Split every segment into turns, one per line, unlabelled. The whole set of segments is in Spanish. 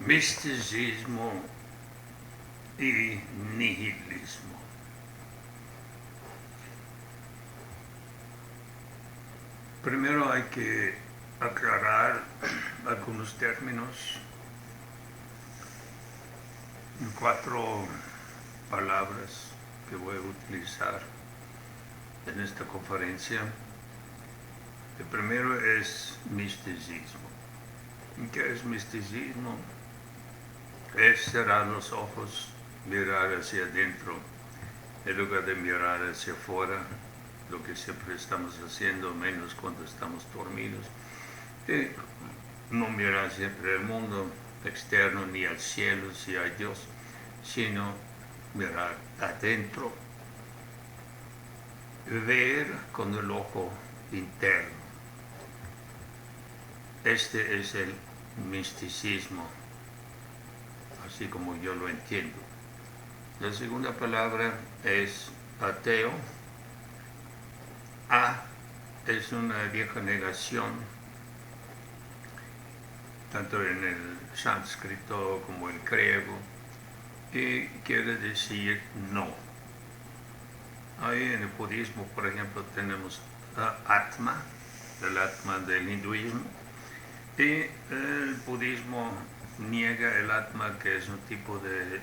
Misticismo y nihilismo. Primero hay que aclarar algunos términos en 4 palabras que voy a utilizar en esta conferencia. El primero es misticismo. ¿Qué es misticismo? Es cerrar los ojos, mirar hacia adentro, en lugar de mirar hacia afuera, lo que siempre estamos haciendo, menos cuando estamos dormidos. Y no mirar siempre al mundo externo ni al cielo si hay Dios, sino mirar adentro, ver con el ojo interno. Este es el misticismo, así como yo lo entiendo. La segunda palabra es ateo. A es una vieja negación, tanto en el sánscrito como en griego, y quiere decir no. Ahí en el budismo, por ejemplo, tenemos Atma, el Atma del hinduismo, y el budismo niega el Atma, que es un tipo de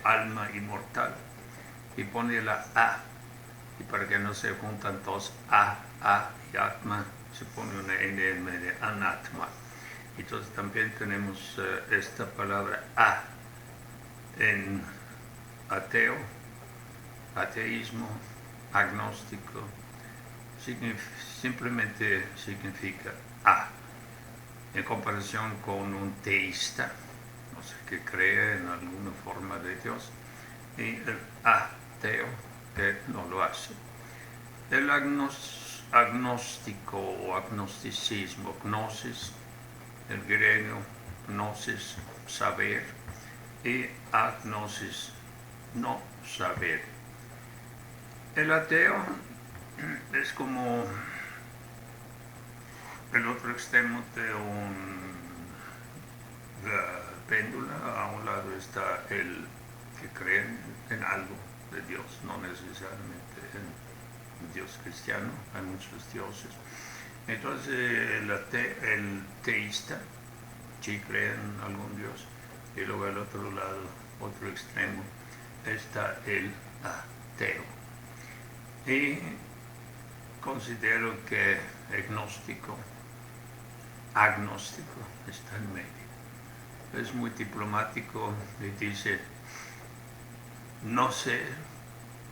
alma inmortal, y pone la A, y para que no se juntan dos A y Atma, se pone una N en medio, Anatma. Entonces también tenemos esta palabra A en ateo, ateísmo, agnóstico, simplemente significa A, en comparación con un teísta, no sé, que cree en alguna forma de Dios, y el ateo, que no lo hace. El agnóstico o agnosticismo, gnosis, el griego gnosis, saber, y agnosis, no saber. El ateo es como el otro extremo de un péndula. A un lado está el que cree en algo de Dios, no necesariamente en Dios cristiano, hay muchos dioses. Entonces el teísta sí cree en algún Dios, y luego al otro lado, otro extremo, está el ateo. Y considero que agnóstico está en medio. Es muy diplomático y dice, no sé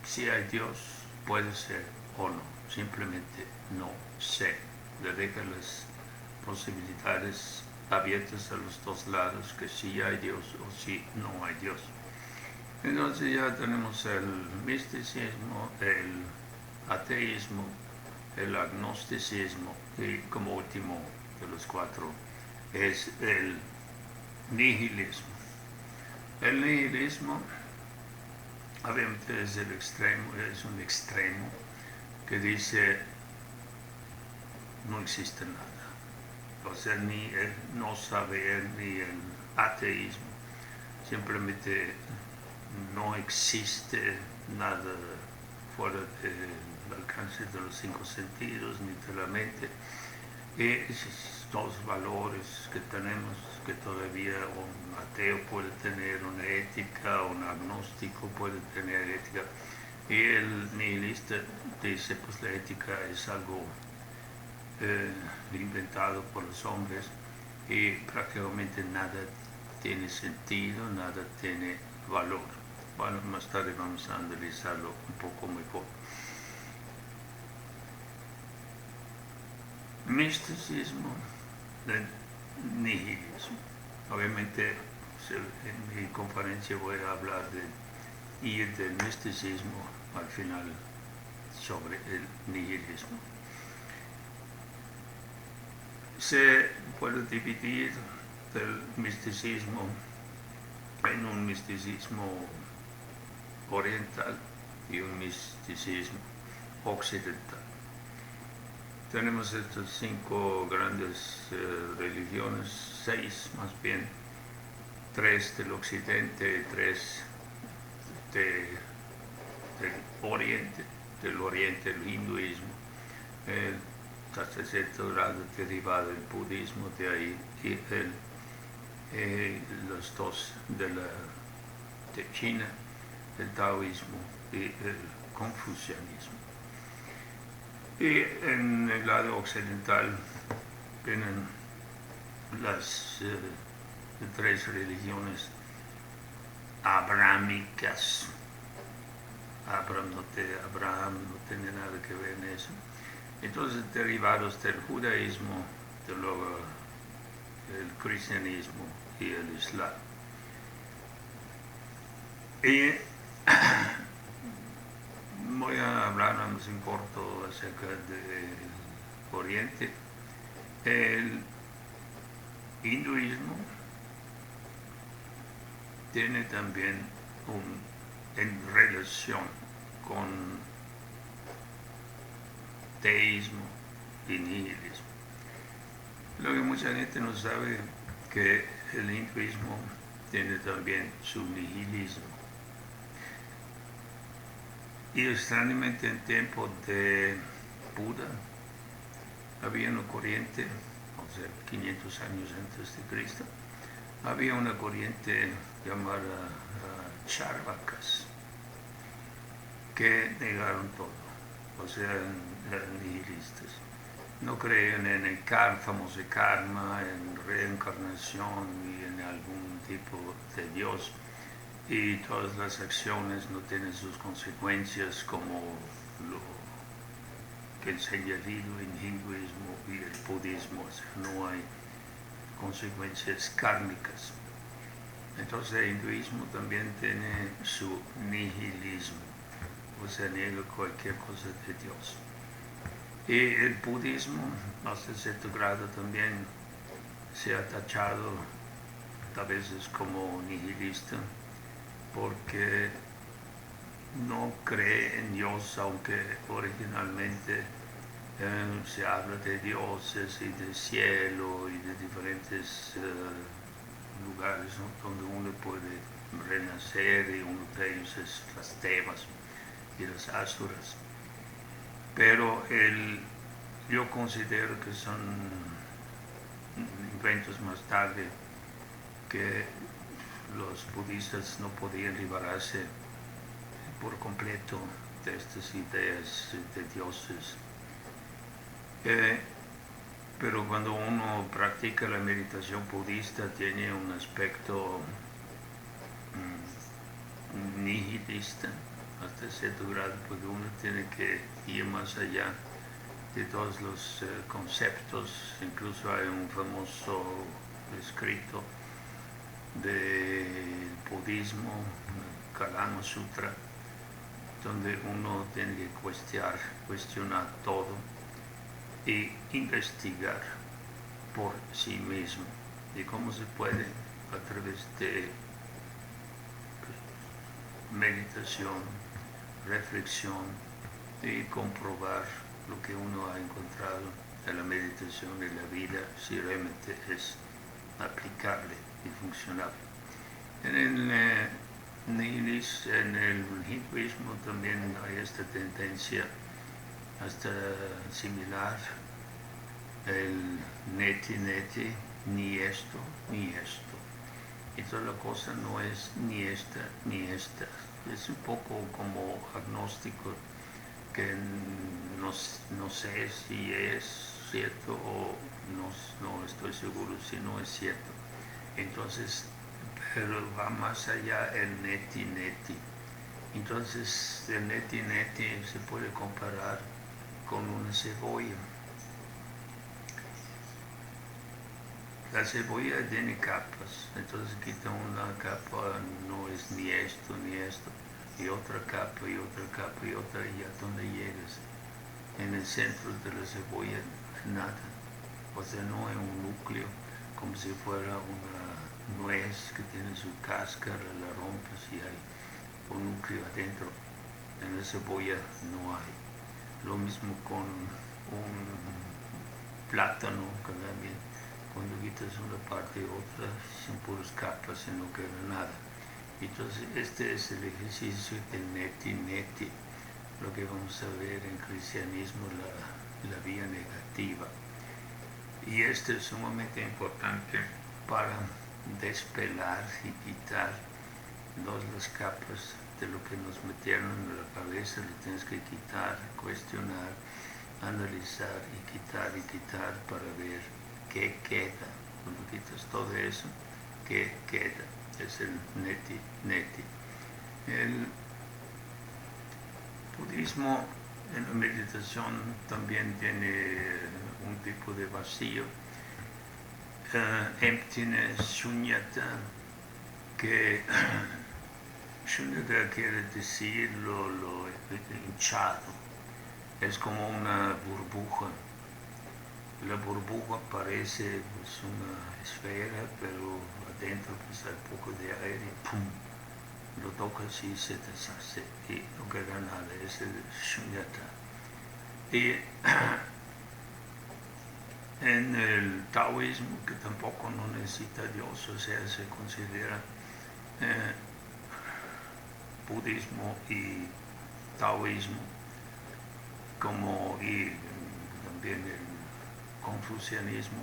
si hay Dios, puede ser o no, simplemente no sé. Le deja las posibilidades abiertas a los dos lados, que sí hay Dios o sí no hay Dios. Entonces ya tenemos el misticismo, el ateísmo, el agnosticismo, y como último de los 4 es el nihilismo. El nihilismo obviamente es un extremo que dice no existe nada. O sea, ni el no saber ni el ateísmo, simplemente no existe nada fuera del alcance de los 5 sentidos ni de la mente. Y esos 2 valores que tenemos, que todavía un ateo puede tener una ética, un agnóstico puede tener ética, y el nihilista dice, pues la ética es algo inventado por los hombres y prácticamente nada tiene sentido, nada tiene valor. Bueno, más tarde vamos a analizarlo un poco mejor. Misticismo, nihilismo. Obviamente en mi conferencia voy a hablar del misticismo al final sobre el nihilismo. Se puede dividir el misticismo en un misticismo oriental y un misticismo occidental. tenemos estas 5 grandes religiones, 6 más bien, 3 del occidente, 3 del oriente, el hinduismo, hasta cierto grado derivado del budismo, de ahí, y los 2 de China, el taoísmo y el confucianismo. Y en el lado occidental vienen las 3 religiones abrahámicas. Abraham no tiene nada que ver en eso. Entonces, derivados del judaísmo, luego el cristianismo y el islam. Y voy a hablar en corto acerca del Oriente. El hinduismo tiene también en relación con teísmo y nihilismo. Lo que mucha gente no sabe, que el hinduismo tiene también su nihilismo. Y extrañamente en tiempo de Buda había una corriente, o sea, 500 años antes de Cristo, había una corriente llamada Charvakas, que negaron todo, o sea, eran nihilistas. No creen en el famoso karma, en reencarnación y en algún tipo de Dios. Y todas las acciones no tienen sus consecuencias, como lo que enseña el hinduismo y el budismo, o sea, no hay consecuencias kármicas. Entonces el hinduismo también tiene su nihilismo, o sea, niega cualquier cosa de Dios. Y el budismo, hasta cierto grado, también se ha tachado a veces como nihilista, porque no cree en Dios, aunque originalmente se habla de dioses y de cielo y de diferentes lugares, ¿no?, donde uno puede renacer, y uno de ellos es las Devas y las Asuras. Pero yo considero que son inventos más tarde, que los budistas no podían liberarse por completo de estas ideas de dioses. Pero cuando uno practica la meditación budista, tiene un aspecto nihilista hasta cierto grado, porque uno tiene que ir más allá de todos los conceptos. Incluso hay un famoso escrito del budismo, Kalama Sutra, donde uno tiene que cuestionar todo y investigar por sí mismo, y cómo se puede, a través de meditación, reflexión, y comprobar lo que uno ha encontrado en la meditación y la vida, si realmente es aplicable y funcionable. En el hinduismo también hay esta tendencia hasta similar, el neti, ni esto, ni esto. Entonces la cosa no es ni esta, ni esta. Es un poco como agnóstico, que no sé si es cierto o no estoy seguro si no es cierto. Entonces, pero va más allá el neti. Entonces el neti se puede comparar con una cebolla. La cebolla tiene capas, entonces quita una capa, no es ni esto, y otra capa, y otra capa, y otra, y a donde llegas. En el centro de la cebolla, nada. O sea, no hay un núcleo, como si fuera una nuez que tiene su cáscara, la rompes y hay un núcleo adentro. En la cebolla no hay. Lo mismo con un plátano, que también cuando quitas una parte y otra, sin puras capas y no queda nada. Entonces este es el ejercicio del neti, lo que vamos a ver en cristianismo, la vía negativa. Y esto es sumamente importante para despelar y quitar las capas de lo que nos metieron en la cabeza. Lo tienes que quitar, cuestionar, analizar y quitar para ver qué queda. Cuando quitas todo eso, ¿qué queda? Es el neti. El budismo en la meditación también tiene un tipo de vacío, emptiness, shunyata, que shunyata quiere decir lo hinchado, es como una burbuja. La burbuja parece pues, una esfera, pero adentro pues, hay un poco de aire y ¡pum! Lo tocas y se deshace y no queda nada, es el shunyata. Y en el taoísmo, que tampoco no necesita Dios, o sea, se considera budismo y taoísmo como, y también el confucianismo,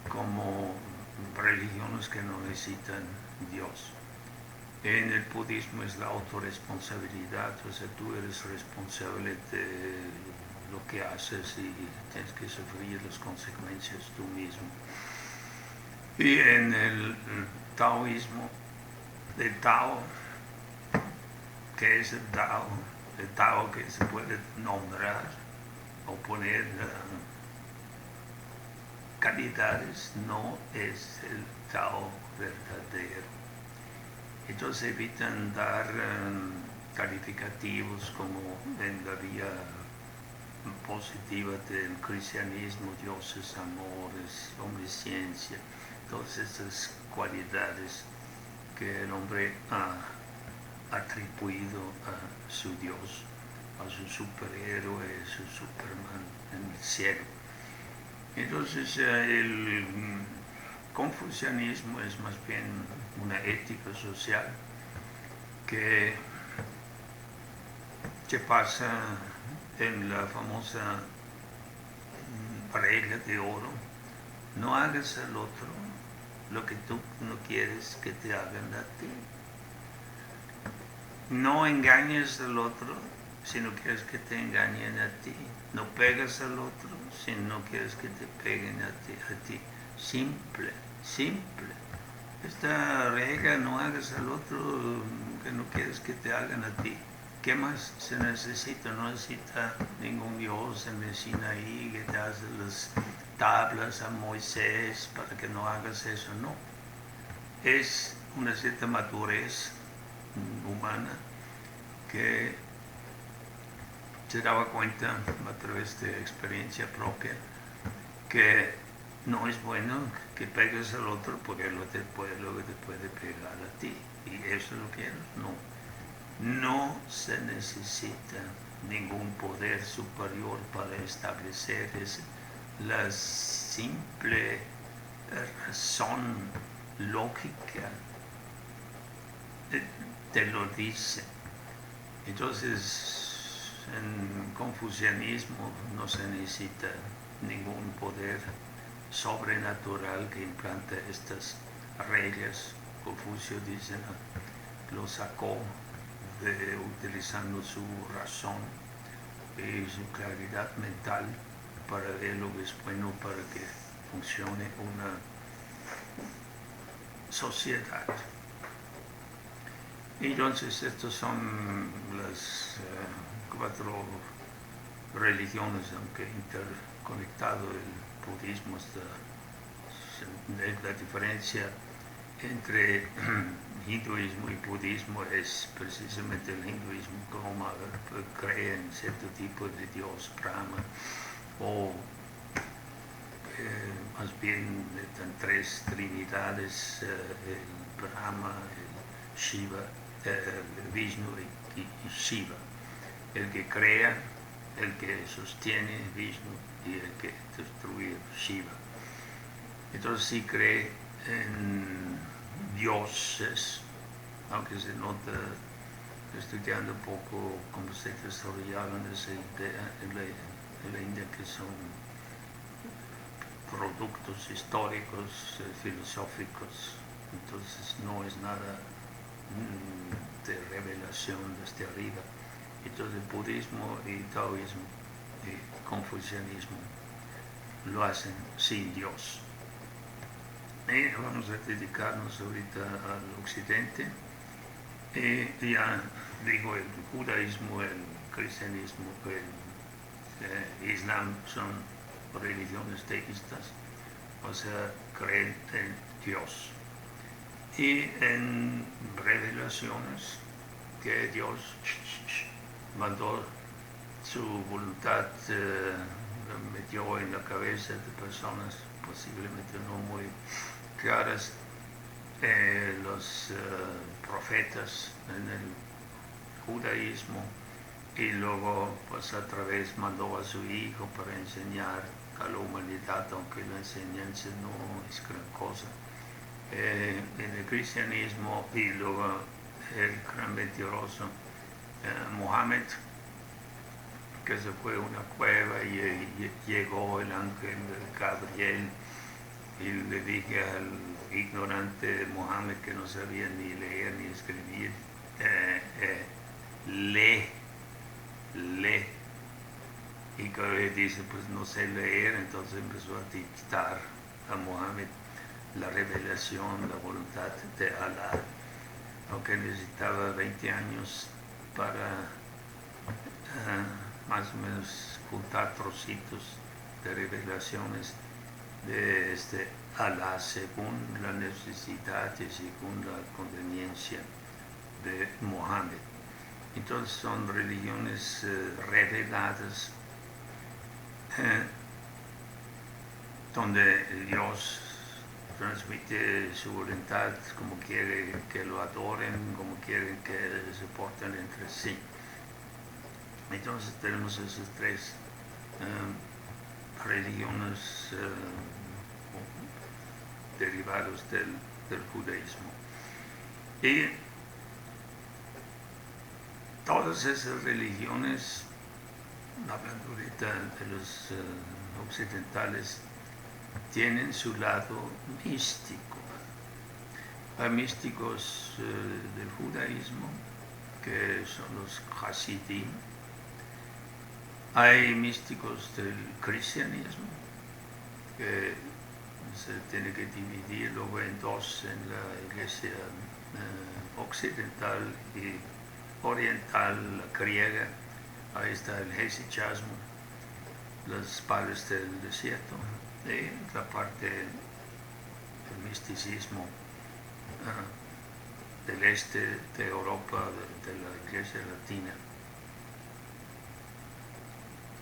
como religiones que no necesitan Dios. En el budismo es la autorresponsabilidad, o sea, tú eres responsable de lo que haces y tienes que sufrir las consecuencias tú mismo. Y en el taoísmo, el Tao, que es el Tao que se puede nombrar o poner calidades, no es el Tao verdadero. Entonces evitan dar calificativos como en la vía positiva del cristianismo, Dios es amor, es omnisciencia, todas estas cualidades que el hombre ha atribuido a su Dios, a su superhéroe, a su Superman en el cielo. Entonces el confucianismo es más bien una ética social que se basa en la famosa regla de oro: no hagas al otro lo que tú no quieres que te hagan a ti. No engañes al otro si no quieres que te engañen a ti. No pegas al otro si no quieres que te peguen a ti. Simple. Esta regla, no hagas al otro que no quieres que te hagan a ti. ¿Qué más se necesita? No necesita ningún Dios en el Sinaí que te hace las tablas a Moisés para que no hagas eso, no. Es una cierta madurez humana que se daba cuenta a través de experiencia propia que no es bueno que pegues al otro porque luego te puede pegar a ti. ¿Y eso lo quieres? No se necesita ningún poder superior para establecer eso. La simple razón lógica te lo dice. Entonces, en confucianismo no se necesita ningún poder sobrenatural que implante estas reglas. Confucio dice, lo sacó utilizando su razón y su claridad mental para ver lo que es bueno para que funcione una sociedad. Entonces, estas son las 4 religiones, aunque interconectado el budismo, la diferencia entre hinduismo y budismo es precisamente el hinduismo, como cree en cierto tipo de Dios, Brahma, o más bien están 3 trinidades, el Brahma, el Shiva, Vishnu y Shiva, el que crea, el que sostiene, Vishnu, y el que destruye, Shiva. Entonces sí cree en dioses, aunque se nota estudiando un poco cómo se desarrollaron esa idea en la India, que son productos históricos, filosóficos. Entonces no es nada de revelación desde arriba. Entonces el budismo y taoísmo y confucianismo lo hacen sin Dios. Y vamos a dedicarnos ahorita al occidente. Y ya digo, el judaísmo, el cristianismo, el islam son religiones teístas, o sea, creen en Dios. Y en revelaciones que Dios mandó su voluntad, metió en la cabeza de personas posiblemente no muy claras, los profetas en el judaísmo, y luego pues a través mandó a su hijo para enseñar a la humanidad, aunque la enseñanza no es gran cosa. En el cristianismo, y luego el gran mentiroso Mohammed, que se fue a una cueva y llegó el ángel Gabriel y le dije al ignorante Mohammed, que no sabía ni leer ni escribir, lee. Y Gabriel dice, pues no sé leer, entonces empezó a dictar a Mohammed la revelación, la voluntad de Allah, aunque necesitaba 20 años para más o menos juntar trocitos de revelaciones de Allah según la necesidad y según la conveniencia de Mohammed. Entonces son religiones reveladas, donde Dios transmite su voluntad como quiere que lo adoren, como quieren que se porten entre sí. Entonces tenemos esas tres religiones derivados del judaísmo. Y todas esas religiones, hablando ahorita de los occidentales, tienen su lado místico. Hay místicos del judaísmo, que son los Hasidim. Hay místicos del cristianismo, que se tiene que dividir luego en dos, en la iglesia occidental y oriental, la griega. Ahí está el hesychasmo, los padres del desierto, y la parte del misticismo del este de Europa, de la iglesia latina,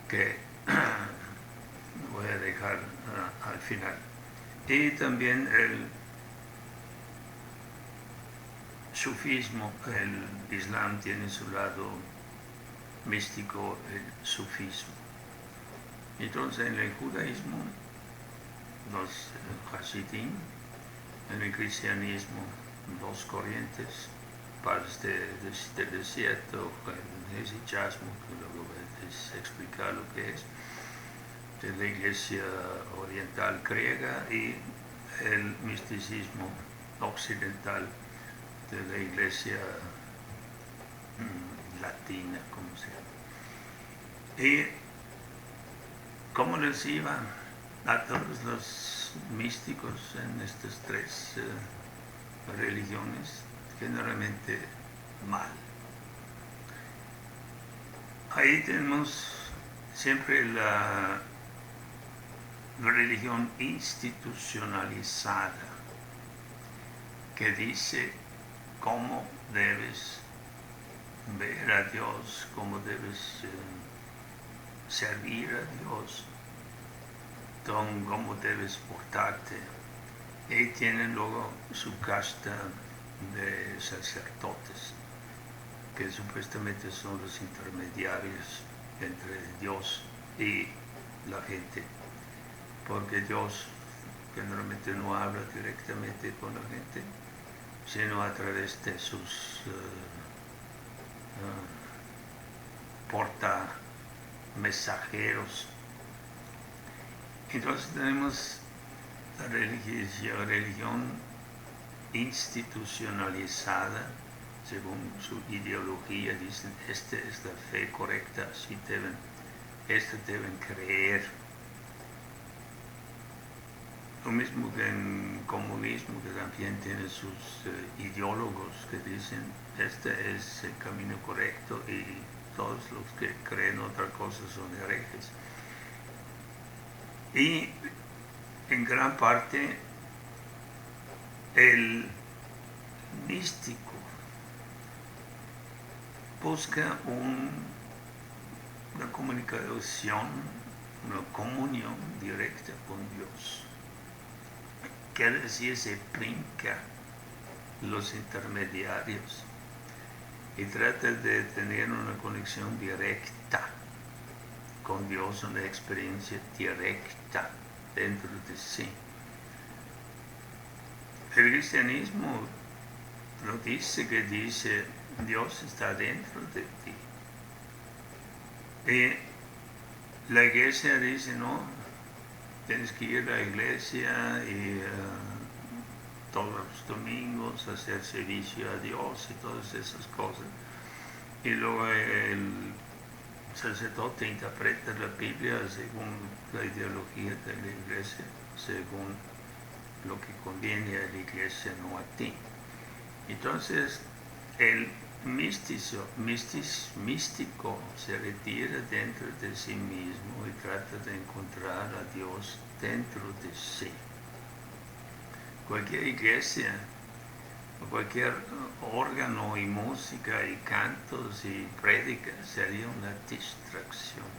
que voy a dejar al final. Y también el sufismo, el Islam tiene su lado místico, el sufismo. Entonces en el judaísmo, los Hasidim, en el cristianismo, dos corrientes, padres del desierto, el hesychasmo, que luego les explicar lo que es, de la iglesia oriental griega, y el misticismo occidental de la iglesia latina, como se llama. Y cómo les iba a todos los místicos en estas tres religiones, generalmente mal. Ahí tenemos siempre la religión institucionalizada, que dice cómo debes ver a Dios, cómo debes servir a Dios, cómo debes portarte. Y tienen luego su casta de sacerdotes, que supuestamente son los intermediarios entre Dios y la gente. porque Dios generalmente no habla directamente con la gente, sino a través de sus porta mensajeros. Entonces tenemos la religión institucionalizada, según su ideología, dicen, esta es la fe correcta, así deben creer. Lo mismo que en comunismo, que también tiene sus ideólogos que dicen, este es el camino correcto y todos los que creen otra cosa son herejes. Y en gran parte el místico busca una comunicación, una comunión directa con Dios. Quiere decir, se brinca los intermediarios y trata de tener una conexión directa con Dios, una experiencia directa dentro de sí. El cristianismo lo dice, que dice, Dios está dentro de ti. Y la iglesia dice, no, tienes que ir a la iglesia y todos los domingos hacer servicio a Dios y todas esas cosas. Y luego el sacerdote interpreta la Biblia según la ideología de la iglesia, según lo que conviene a la iglesia, no a ti. Entonces, el místico se retira dentro de sí mismo y trata de encontrar a Dios dentro de sí. Cualquier iglesia, cualquier órgano y música y cantos y prédicas sería una distracción.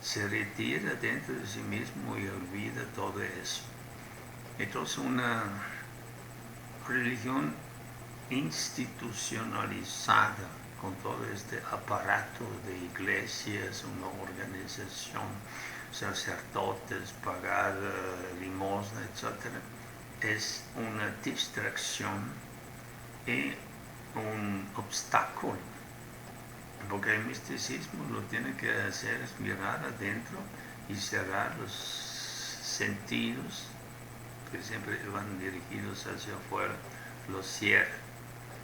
Se retira dentro de sí mismo y olvida todo eso. Entonces, una religión institucionalizada con todo este aparato de iglesias, una organización, sacerdotes, pagar limosna, etc., es una distracción y un obstáculo, porque el misticismo lo tiene que hacer es mirar adentro y cerrar los sentidos que siempre van dirigidos hacia afuera, los cierra.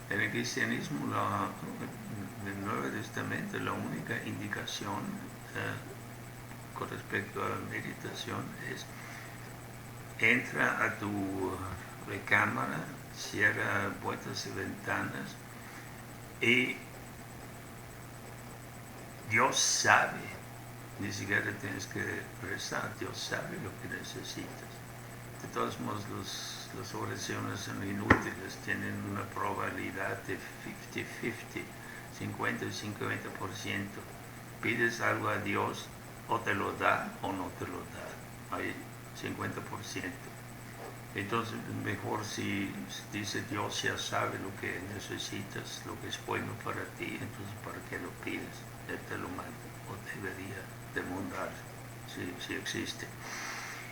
En el cristianismo, en el Nuevo Testamento, la única indicación con respecto a la meditación es: entra a tu recámara, cierra puertas y ventanas y Dios sabe, ni siquiera tienes que rezar, Dios sabe lo que necesitas. De todos modos, las oraciones son inútiles, tienen una probabilidad de 50-50, 50 y 50%. Pides algo a Dios, o te lo da o no te lo da. Hay 50%. Entonces, mejor si dice Dios ya sabe lo que necesitas, lo que es bueno para ti, entonces ¿para qué lo pides? Él te lo manda, o debería demandar, si existe.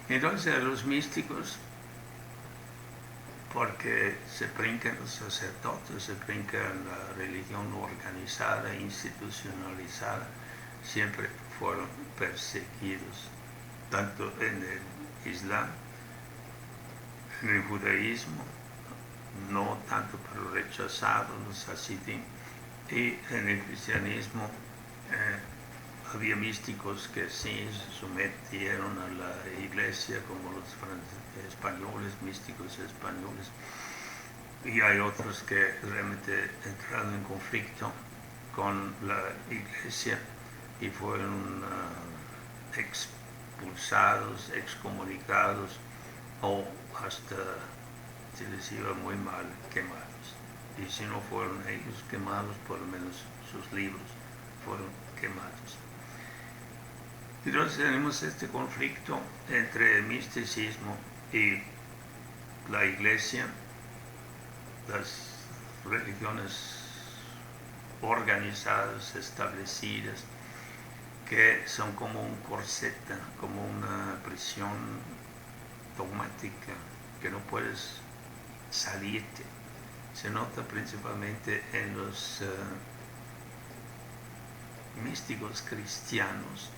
Entonces, a los místicos, porque se brincan los sacerdotes, se brincan la religión organizada, institucionalizada, siempre fueron perseguidos, tanto en el Islam, en el judaísmo, no tanto, pero rechazados los hasidim, y en el cristianismo había místicos que sí se sometieron a la iglesia, como los españoles, místicos españoles, y hay otros que realmente entraron en conflicto con la iglesia y fueron expulsados, excomunicados, o hasta, si les iba muy mal, quemados. Y si no fueron ellos quemados, por lo menos sus libros fueron quemados. Entonces tenemos este conflicto entre el misticismo y la iglesia, las religiones organizadas, establecidas, que son como un corseta, como una religión dogmática, que no puedes salirte. Se nota principalmente en los místicos cristianos,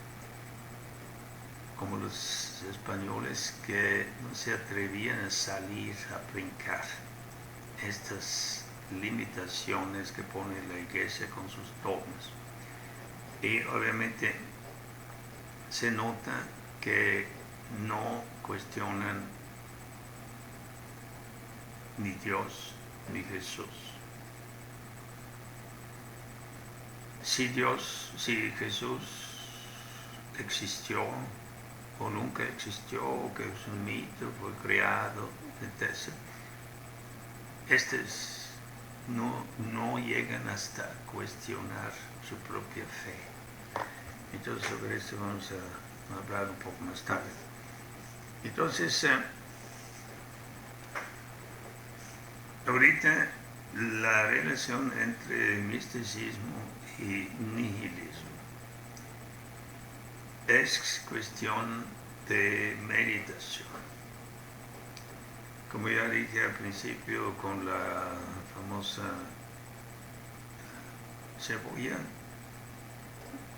como los españoles, que no se atrevían a salir a brincar estas limitaciones que pone la iglesia con sus dogmas. Y obviamente se nota que no cuestionan ni Dios ni Jesús. Si Jesús existió o nunca existió, o que es un mito, fue creado, etc. Estos no llegan hasta cuestionar su propia fe. Entonces sobre esto vamos a hablar un poco más tarde. Entonces, ahorita la relación entre misticismo y nihilismo es cuestión de meditación. Como ya dije al principio, con la famosa cebolla,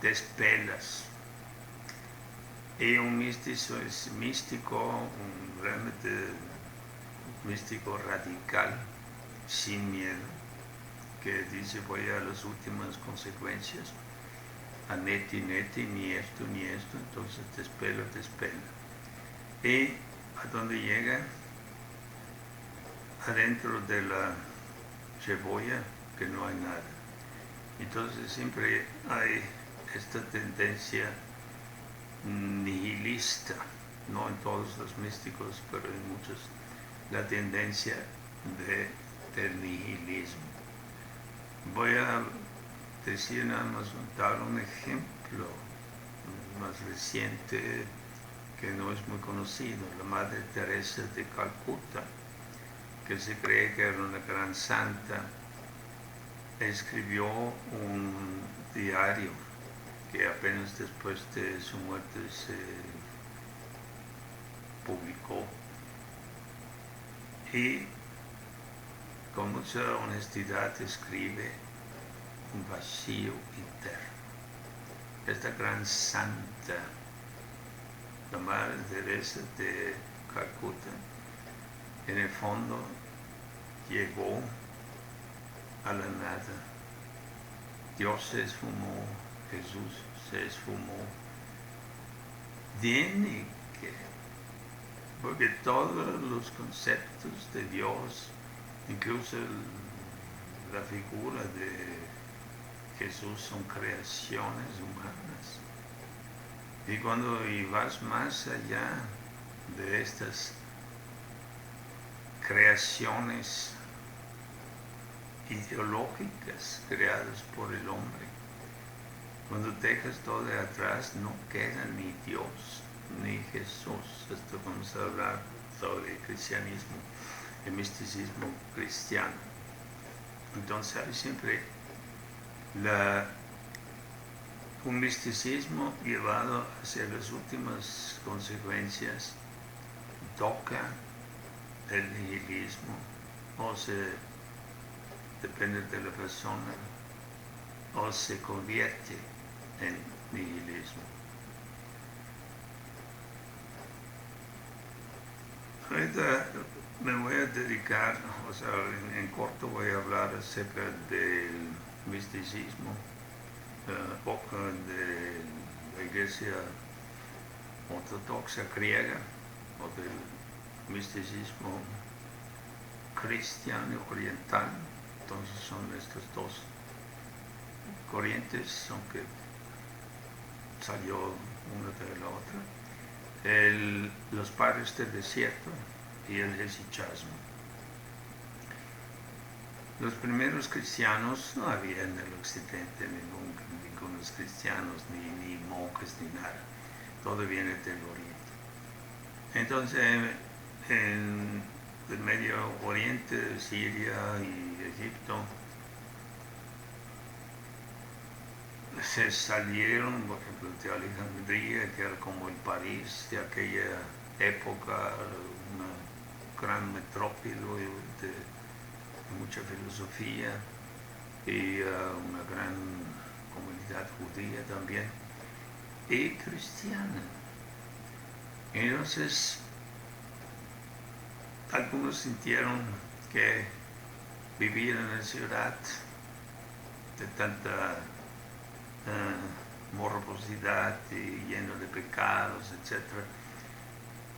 despelas. Y un místico es místico, realmente místico radical, sin miedo, que dice voy a las últimas consecuencias, a neti, ni esto, entonces despela. Y a donde llega, adentro de la cebolla, que no hay nada. Entonces siempre hay esta tendencia nihilista, no en todos los místicos, pero en muchos, la tendencia del nihilismo. Voy a decir nada más, dar un ejemplo más reciente que no es muy conocido. La Madre Teresa de Calcuta, que se cree que era una gran santa, escribió un diario que apenas después de su muerte se publicó, y con mucha honestidad escribe un vacío interno. Esta gran santa, la Madre Teresa de Calcuta, en el fondo llegó a la nada. Dios se esfumó, Jesús se esfumó. Tiene que, porque todos los conceptos de Dios, incluso la figura de Jesús, son creaciones humanas. Y cuando vas más allá de estas creaciones ideológicas creadas por el hombre, cuando dejas todo de atrás, no queda ni Dios ni Jesús. Esto vamos a hablar sobre el cristianismo, el misticismo cristiano. Entonces hay siempre un misticismo llevado hacia las últimas consecuencias, toca el nihilismo, o depende de la persona, o se convierte en nihilismo. Ahorita me voy a dedicar, o sea, en corto voy a hablar acerca del misticismo, de la iglesia ortodoxa griega, o del misticismo cristiano oriental. Entonces son estas dos corrientes, aunque salió una de la otra. Los padres del desierto y el hesychasmo. Los primeros cristianos no había en el occidente ningunos cristianos, ni monjes, ni nada. Todo viene del oriente. Entonces, en el Medio Oriente, Siria y Egipto, se salieron, por ejemplo, de Alejandría, que era como el París de aquella época, una gran metrópoli de mucha filosofía y una gran comunidad judía también y cristiana. Entonces, algunos sintieron que vivir en la ciudad de tanta morbosidad y lleno de pecados, etc.,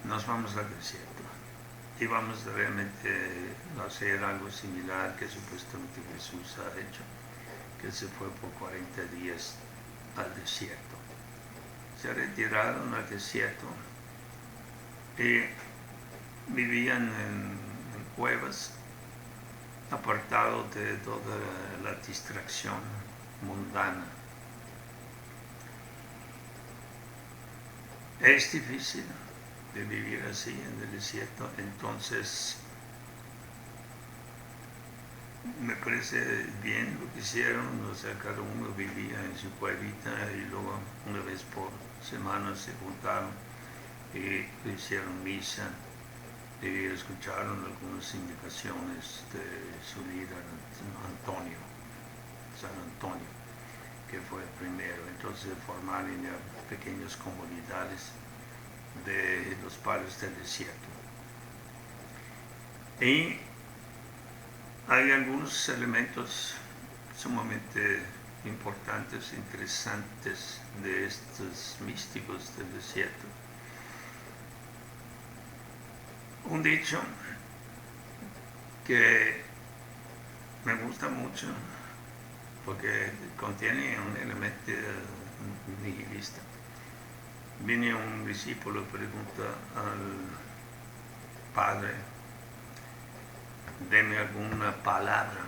nos vamos al desierto y vamos realmente a hacer algo similar que supuestamente Jesús ha hecho, que se fue por 40 días al desierto. Se retiraron al desierto y vivían en cuevas, apartados de toda la distracción mundana. Es difícil de vivir así en el desierto, entonces me parece bien lo que hicieron, o sea, cada uno vivía en su cuevita y luego una vez por semana se juntaron y hicieron misa y escucharon algunas indicaciones de su líder Antonio, San Antonio, que fue el primero. Entonces formaron ya pequeñas comunidades de los padres del desierto. Y hay algunos elementos sumamente importantes, interesantes de estos místicos del desierto. Un dicho que me gusta mucho porque contiene un elemento nihilista. Viene un discípulo y pregunta al padre: deme alguna palabra,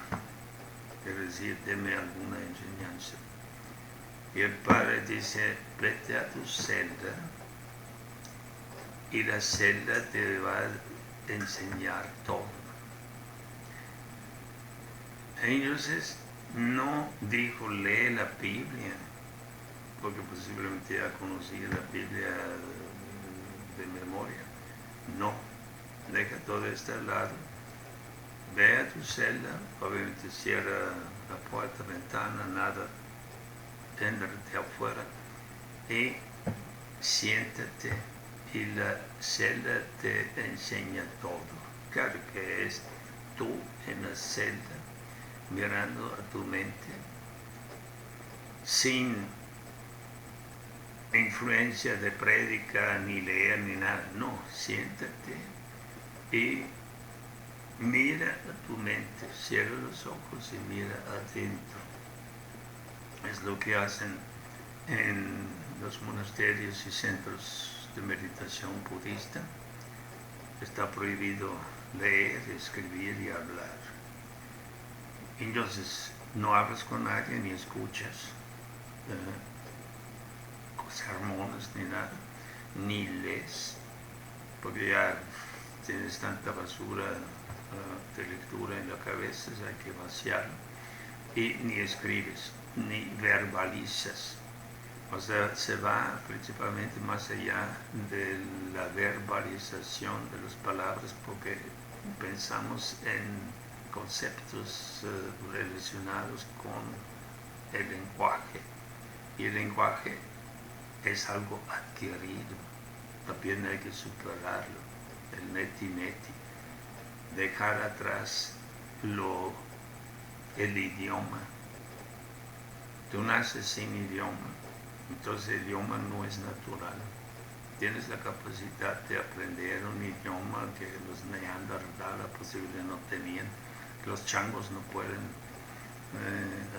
es decir, deme alguna enseñanza. Y el padre dice: vete a tu celda y la celda te va a enseñar todo. Entonces no dijo lee la Biblia, porque posiblemente ya conocía la Biblia de memoria. No, deja todo esto al lado, ve a tu celda, obviamente cierra la puerta, ventana, nada, de afuera, y siéntate y la celda te enseña todo. Claro que es tú en la celda mirando a tu mente sin influencia de prédica, ni leer, ni nada. No, siéntate y mira a tu mente, cierra los ojos y mira adentro. Es lo que hacen en los monasterios y centros de meditación budista. Está prohibido leer, escribir y hablar. Entonces, no hablas con nadie ni escuchas sermones ni nada, ni lees, porque ya tienes tanta basura de lectura en la cabeza, hay que vaciarlo, y ni escribes, ni verbalizas. O sea, se va principalmente más allá de la verbalización de las palabras, porque pensamos en conceptos relacionados con el lenguaje, y el lenguaje es algo adquirido, también hay que superarlo, el neti-neti, dejar atrás el idioma. Tú naces sin idioma, entonces el idioma no es natural. Tienes la capacidad de aprender un idioma que los neandertales posiblemente no tenían. Los changos no pueden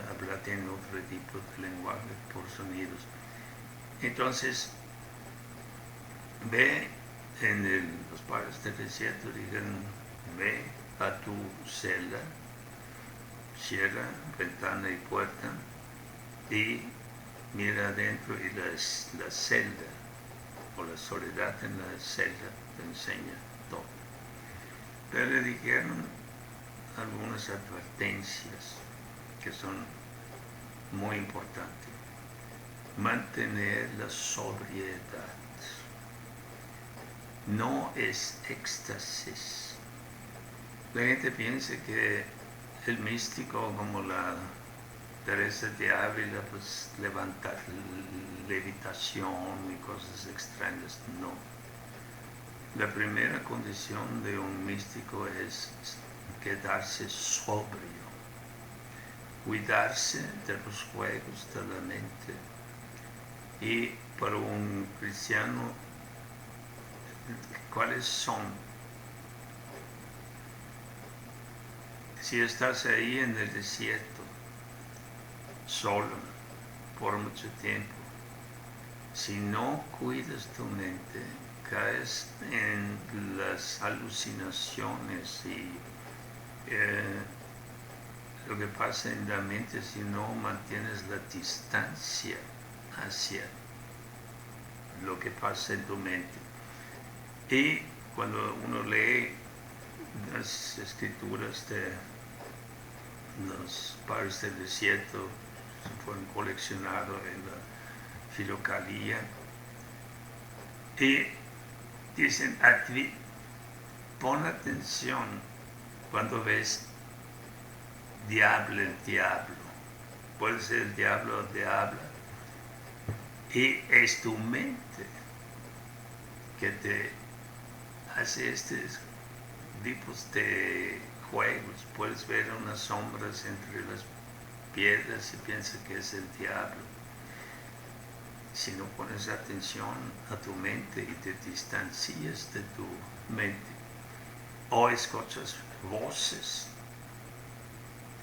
hablar, tienen otro tipo de lenguaje por sonidos. Entonces, ve los padres del desierto, digan, ve a tu celda, cierra ventana y puerta y mira adentro, y la celda o la soledad en la celda te enseña todo. Pero le dijeron algunas advertencias que son muy importantes. mantener la sobriedad. No es éxtasis. La gente piensa que el místico, como la Teresa de Ávila, pues levanta levitación y cosas extrañas. No. La primera condición de un místico es quedarse sobrio, cuidarse de los juegos de la mente. Y para un cristiano, ¿cuáles son? Si estás ahí en el desierto, solo, por mucho tiempo, si no cuidas tu mente, caes en las alucinaciones y lo que pasa en la mente si no mantienes la distancia hacia lo que pasa en tu mente. Y cuando uno lee las escrituras de los padres del desierto, se fueron coleccionados en la Filocalía, y dicen, pon atención cuando ves diablo, el diablo. Puede ser el diablo o diabla. Y es tu mente que te hace estos tipos de juegos. Puedes ver unas sombras entre las piedras y piensas que es el diablo. Si no pones atención a tu mente y te distancias de tu mente, o escuchas voces,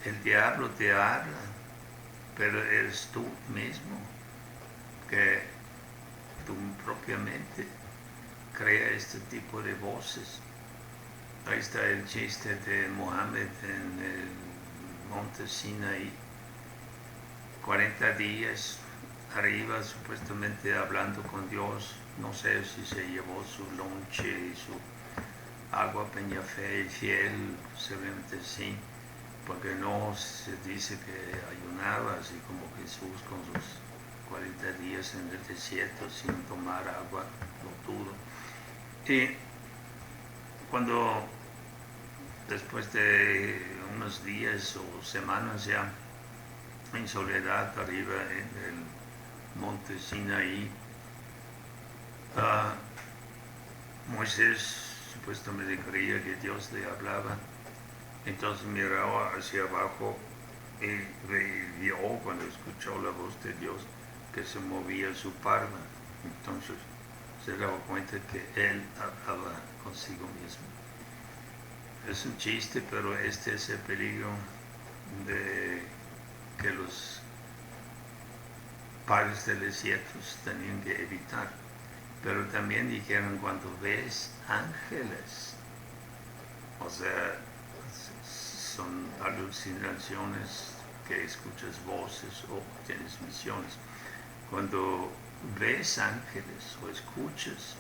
el diablo te habla, pero eres tú mismo que tu propia mente crea este tipo de voces. Ahí está el chiste de Mohammed en el monte Sinaí, 40 días arriba supuestamente hablando con Dios. No sé si se llevó su lonche y su agua Peñafé y fiel, posiblemente sí, porque no se dice que ayunaba así como Jesús con sus 40 días en el desierto sin tomar agua, no pudo. Y cuando después de unos días o semanas ya en soledad arriba en el monte Sinaí, Moisés supuestamente creía que Dios le hablaba, entonces miraba hacia abajo y vio cuando escuchó la voz de Dios que se movía su palma, entonces se daba cuenta que él hablaba consigo mismo. Es un chiste, pero este es el peligro de que los padres del desierto tenían que evitar. Pero también dijeron, cuando ves ángeles, o sea, son alucinaciones que escuchas voces o tienes visiones. Cuando ves ángeles o escuchas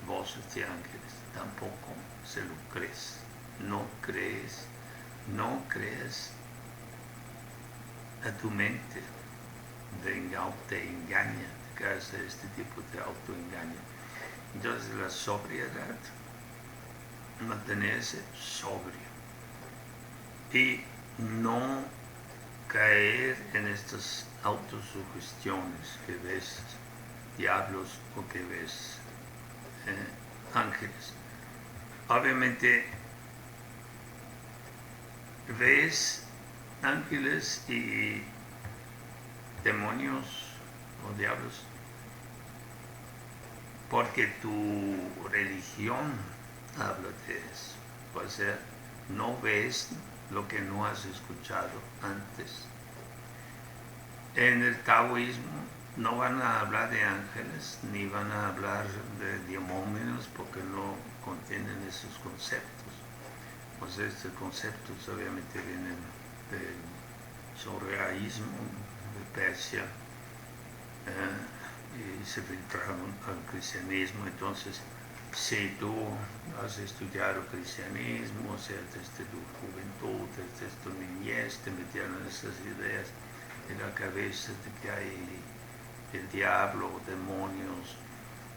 voces de ángeles, tampoco se lo crees. No crees a tu mente, te engaña, te caes de este tipo de autoengaño. Entonces la sobriedad, mantenerse sobrio y no caer en estas autosugestiones que ves diablos o que ves ángeles. Obviamente ves ángeles y demonios o diablos porque tu religión habla de eso. O sea, no ves lo que no has escuchado antes. En el taoísmo no van a hablar de ángeles ni van a hablar de demonios porque no contienen esos conceptos. Pues estos conceptos obviamente vienen del zoroastrismo, de Persia, y se filtraron al cristianismo. Entonces, si tú has estudiado cristianismo, o sea, desde tu juventud, desde tu niñez, te metieron esas ideas en la cabeza de que hay el diablo, demonios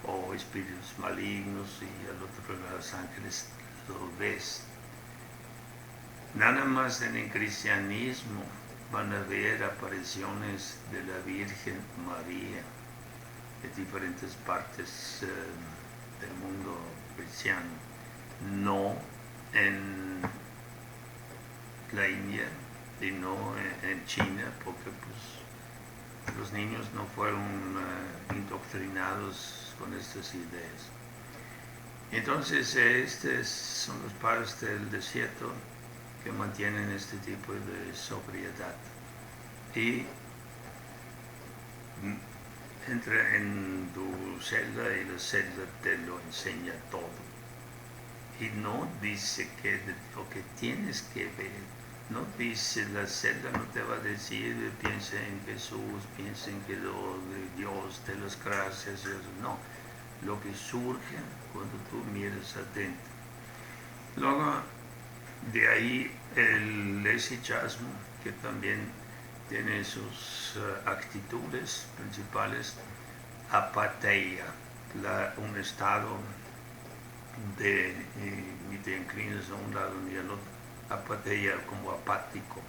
o espíritus malignos, y al otro lado los ángeles lo ves. Nada más en el cristianismo van a ver apariciones de la Virgen María de diferentes partes del mundo cristiano, no en la India y no en China, porque pues los niños no fueron indoctrinados con estas ideas. Entonces estos son los padres del desierto que mantienen este tipo de sobriedad, y entra en tu celda y la celda te lo enseña todo, y no dice que lo que tienes que ver, no dice, la celda no te va a decir piensa en Jesús, piensa en que lo de Dios, de las gracias, no, lo que surge cuando tú miras adentro. Luego de ahí el hesychasmo, que también tiene sus actitudes principales. Apatheia, un estado de ni te inclinas a un lado ni al otro. Apatheia, como apático.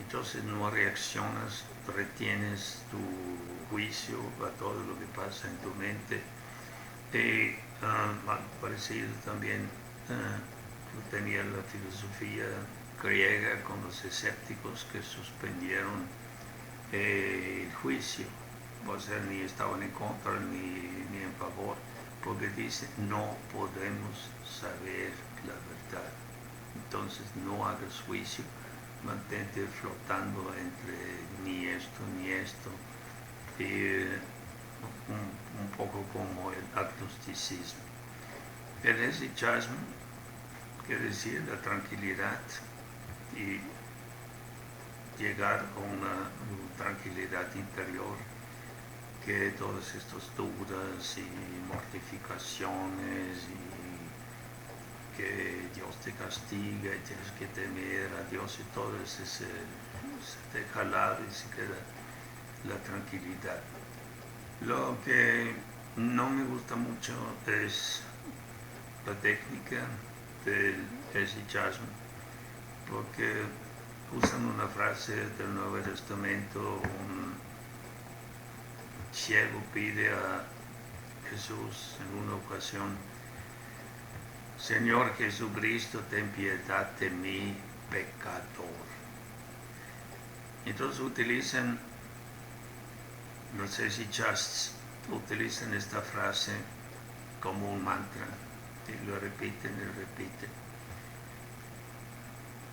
Entonces no reaccionas, retienes tu juicio a todo lo que pasa en tu mente. Parecido también tenía la filosofía griega con los escépticos, que suspendieron el juicio, o sea, ni estaban en contra ni en favor, porque dice no podemos saber la verdad. Entonces no hagas juicio, mantente flotando entre ni esto, un poco como el agnosticismo. El hesychasmo quiere decir la tranquilidad, y llegar a una tranquilidad interior, que todas estas dudas y mortificaciones y que Dios te castiga y tienes que temer a Dios y todo eso se deja al lado y se queda la tranquilidad. Lo que no me gusta mucho es la técnica del hesychasmo, porque usan una frase del Nuevo Testamento. Un ciego pide a Jesús en una ocasión: Señor Jesucristo, ten piedad de mí, pecador. Entonces utilizan, los hesychasts utilizan esta frase como un mantra, y lo repiten y repiten.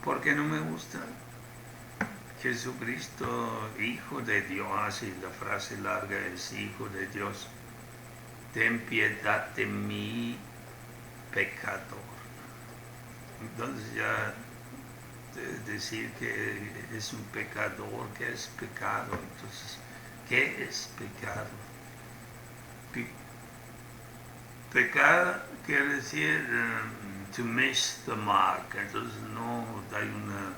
¿Por qué no me gusta? Jesucristo, Hijo de Dios, y la frase larga es Hijo de Dios, ten piedad de mí, pecador. Entonces ya decir que es un pecador, ¿qué es pecado? Entonces, ¿qué es pecado? Pecado quiere decir to miss the mark. Entonces no hay una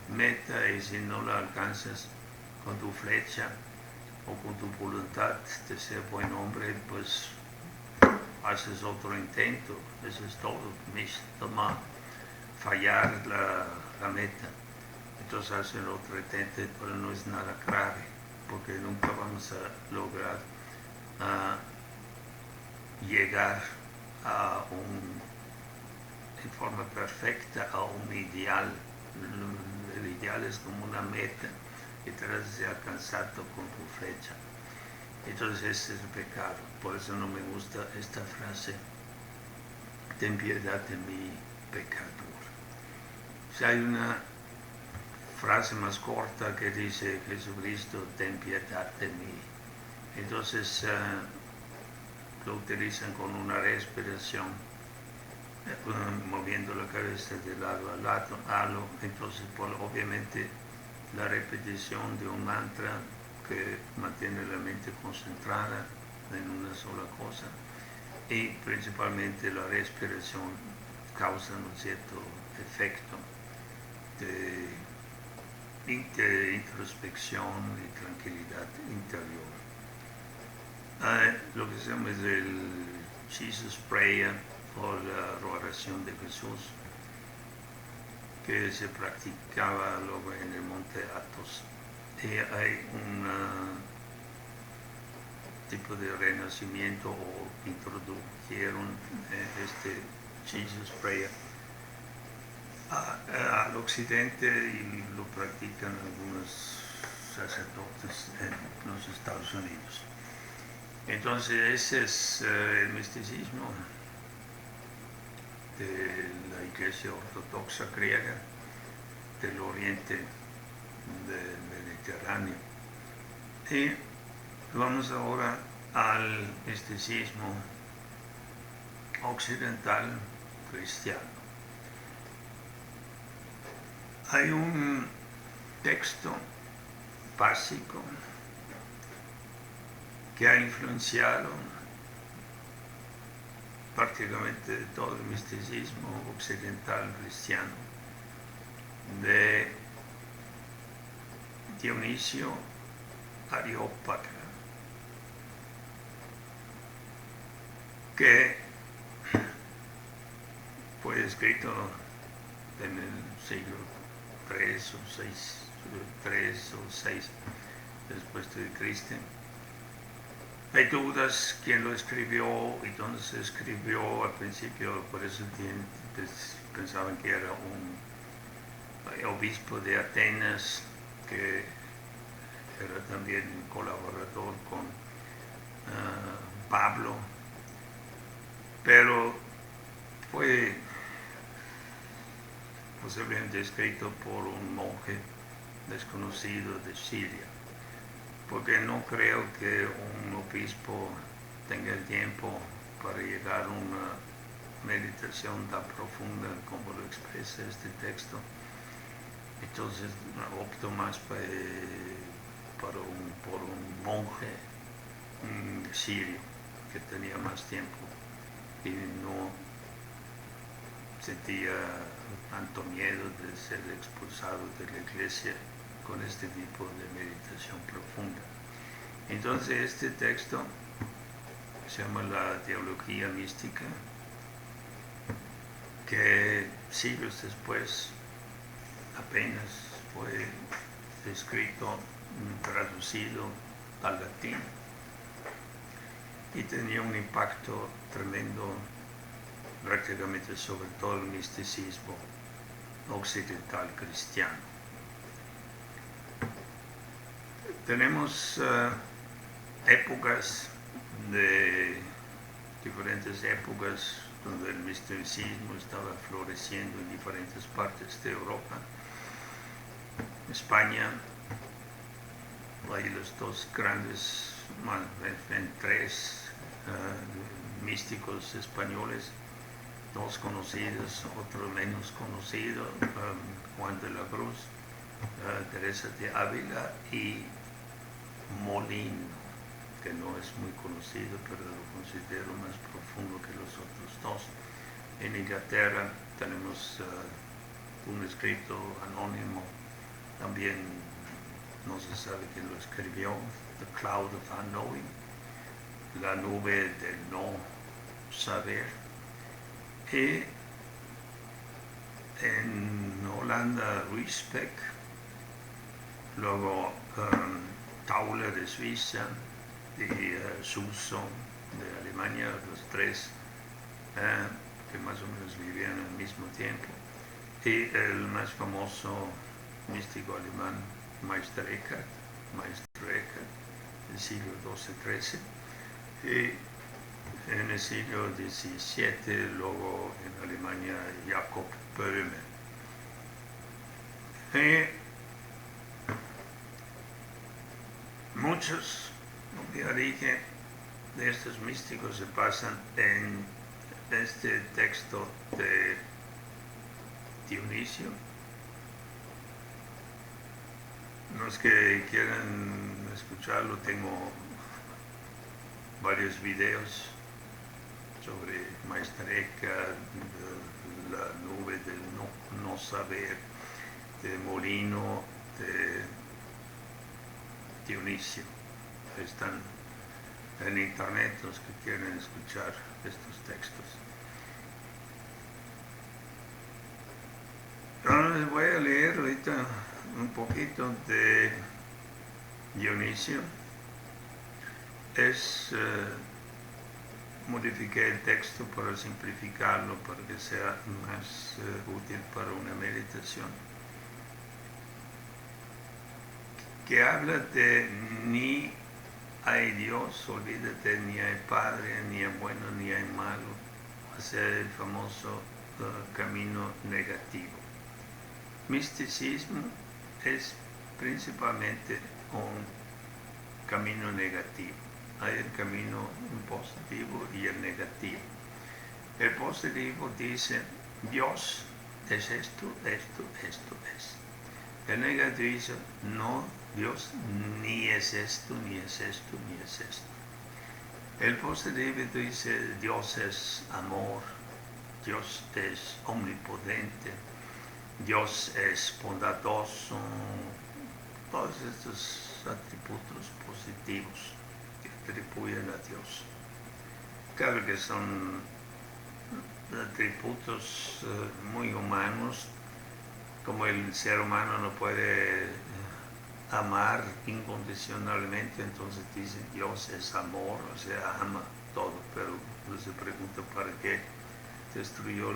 meta, y si no la alcanzas con tu flecha o con tu voluntad de ser buen hombre, pues haces otro intento. Eso es todo, miss the mark, fallar la meta. Entonces hacer otro intento, pero no es nada grave, porque nunca vamos a lograr llegar en forma perfecta a un ideal. El ideal es como una meta que tratas de alcanzarlo con tu flecha. Entonces ese es el pecado. Por eso no me gusta esta frase, ten piedad de mí, pecador. O sea, hay una frase más corta que dice Jesucristo, ten piedad de mí. Entonces lo utilizan con una respiración, moviendo la cabeza de lado a lado. Entonces, obviamente, la repetición de un mantra que mantiene la mente concentrada en una sola cosa, y principalmente la respiración causa un cierto efecto de introspección y tranquilidad interior. lo que se llama es el Jesus Prayer o la oración de Jesús, que se practicaba luego en el monte Athos. Y hay un tipo de renacimiento o introdujeron este Jesus Prayer al occidente y lo practican algunos sacerdotes en los Estados Unidos. Entonces ese es el misticismo de la Iglesia Ortodoxa griega del oriente del Mediterráneo. Y vamos ahora al misticismo occidental cristiano. Hay un texto básico que ha influenciado prácticamente todo el misticismo occidental cristiano, de Dionisio Areópago, que fue escrito en el siglo 3 o 6 después de Cristo. Hay dudas quién lo escribió y dónde se escribió. Al principio, por eso pensaban que era un obispo de Atenas, que era también un colaborador con Pablo, pero fue posiblemente escrito por un monje desconocido de Siria, porque no creo que un obispo tenga el tiempo para llegar a una meditación tan profunda como lo expresa este texto. Entonces opto más por un monje sirio que tenía más tiempo y no sentía tanto miedo de ser expulsado de la iglesia con este tipo de meditación profunda. Entonces este texto se llama la Teología Mística, que siglos después apenas fue escrito, traducido al latín, y tenía un impacto tremendo prácticamente sobre todo el misticismo occidental cristiano. Tenemos diferentes épocas donde el misticismo estaba floreciendo en diferentes partes de Europa. España, hay los dos grandes, tres místicos españoles, dos conocidos, otro menos conocido, Juan de la Cruz, Teresa de Ávila y Molino, que no es muy conocido, pero lo considero más profundo que los otros dos. En Inglaterra tenemos un escrito anónimo, también no se sabe quién lo escribió, The Cloud of Unknowing, la nube del no saber. Y en Holanda, Ruysbeck, luego Tauler de Suiza y Suso de Alemania, los tres que más o menos vivían al mismo tiempo. Y el más famoso místico alemán, Meister Eckhart, del siglo XII-XIII. Y en el siglo XVII, luego en Alemania, Jakob Böhme. Muchos, como ya dije, de estos místicos se basan en este texto de Dionisio. Los que quieran escucharlo, tengo varios videos sobre Meister Eckhart, la nube del no saber, de Molino, de Dionisio. Están en internet los que quieren escuchar estos textos. Entonces voy a leer ahorita un poquito de Dionisio. Modifiqué el texto para simplificarlo, para que sea más útil para una meditación, que habla de ni hay Dios, olvídate, ni hay Padre, ni hay bueno, ni hay malo, o sea, el famoso camino negativo. Misticismo es principalmente un camino negativo. Hay el camino positivo y el negativo. El positivo dice, Dios es esto, esto, esto es. El negativo dice, no, Dios ni es esto, ni es esto, ni es esto. El positivo dice, Dios es amor, Dios es omnipotente, Dios es bondadoso, todos estos atributos positivos que atribuyen a Dios. Claro que son atributos muy humanos, como el ser humano no puede amar incondicionalmente, entonces dicen Dios es amor, o sea, ama todo, pero uno se pregunta para qué destruyó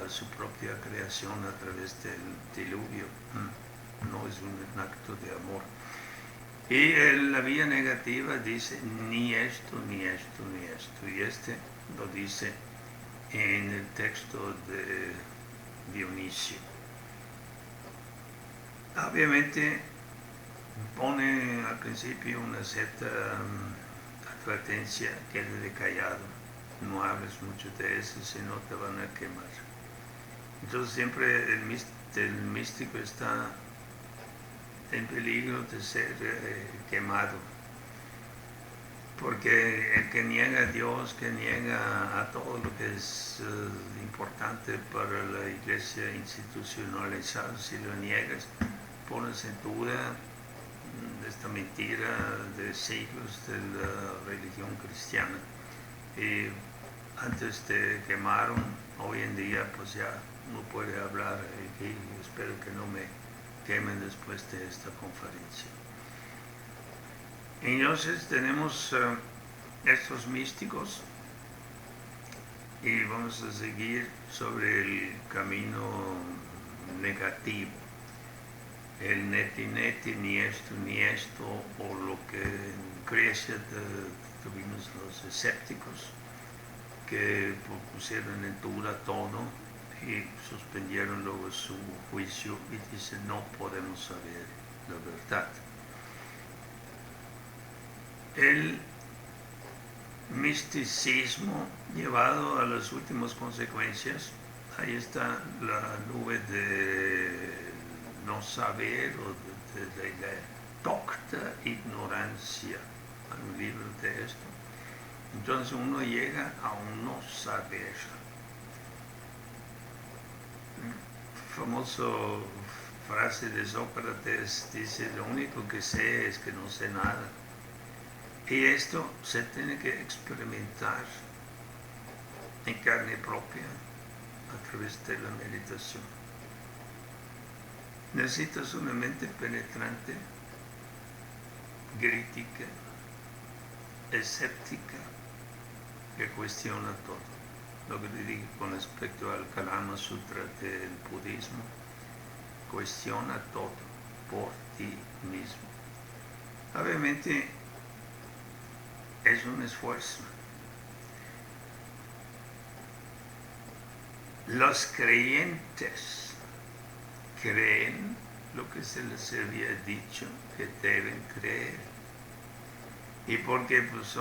su propia creación a través del diluvio. No es un acto de amor. Y la vía negativa dice ni esto, ni esto, ni esto. Y lo dice en el texto de Dionisio. Obviamente pone al principio una cierta advertencia, quédate callado, no hables mucho de eso, si no te van a quemar. Entonces siempre el místico está en peligro de ser quemado, porque el que niega a Dios, que niega a todo lo que es importante para la iglesia institucionalizada, si lo niegas, pones en duda esta mentira de siglos de la religión cristiana. Y antes te quemaron, hoy en día pues ya no puede hablar aquí. Espero que no me quemen después de esta conferencia. Entonces tenemos estos místicos y vamos a seguir sobre el camino negativo. El neti, ni esto, o lo que en Grecia tuvimos los escépticos, que pusieron en duda todo y suspendieron luego su juicio y dicen no podemos saber la verdad. El misticismo llevado a las últimas consecuencias, ahí está la nube de no saber o de la docta ignorancia. Hay un libro de esto. Entonces uno llega a un no saber. Famoso frase de Sócrates dice, lo único que sé es que no sé nada. Y esto se tiene que experimentar en carne propia a través de la meditación. Necesitas una mente penetrante, crítica, escéptica, que cuestiona todo. Lo que te digo con respecto al Kalama Sutra del budismo, cuestiona todo por ti mismo. Obviamente es un esfuerzo. Los creyentes creen lo que se les había dicho que deben creer. Y porque pues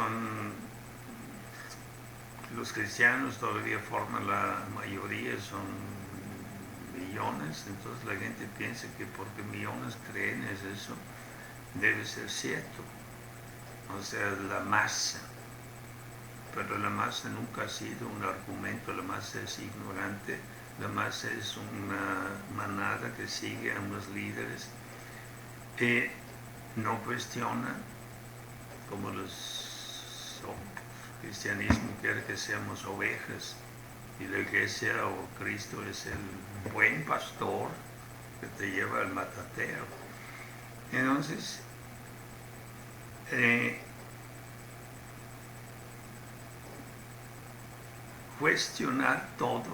los cristianos todavía forman la mayoría, son millones, entonces la gente piensa que porque millones creen eso debe ser cierto. O sea, la masa. Pero la masa nunca ha sido un argumento, la masa es ignorante, la masa es una manada que sigue a unos líderes y no cuestiona, como los o cristianismo quiere que seamos ovejas y la iglesia o Cristo es el buen pastor que te lleva al matadero. Entonces, cuestionar todo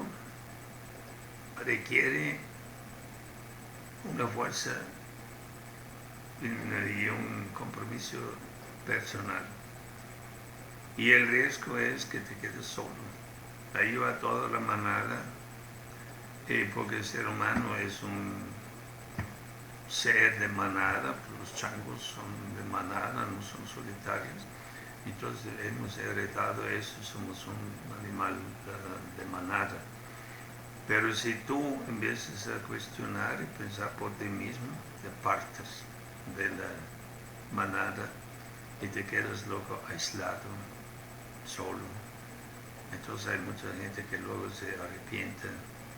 requiere una fuerza y un compromiso personal. Y el riesgo es que te quedes solo. Ahí va toda la manada, porque el ser humano es un ser de manada, los changos son de manada, no son solitarios. Entonces hemos heredado eso, somos un animal de manada. Pero si tú empiezas a cuestionar y pensar por ti mismo, te apartas de la manada y te quedas luego aislado, solo. Entonces hay mucha gente que luego se arrepiente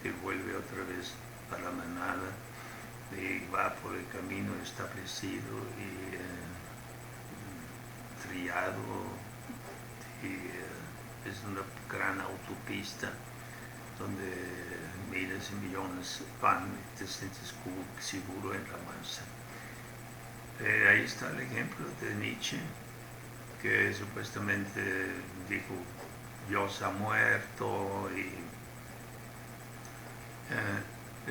y vuelve otra vez a la manada y va por el camino establecido y triado, y es una gran autopista donde miles y millones van y te sientes seguro en la masa. Ahí está el ejemplo de Nietzsche, que supuestamente dijo Dios ha muerto y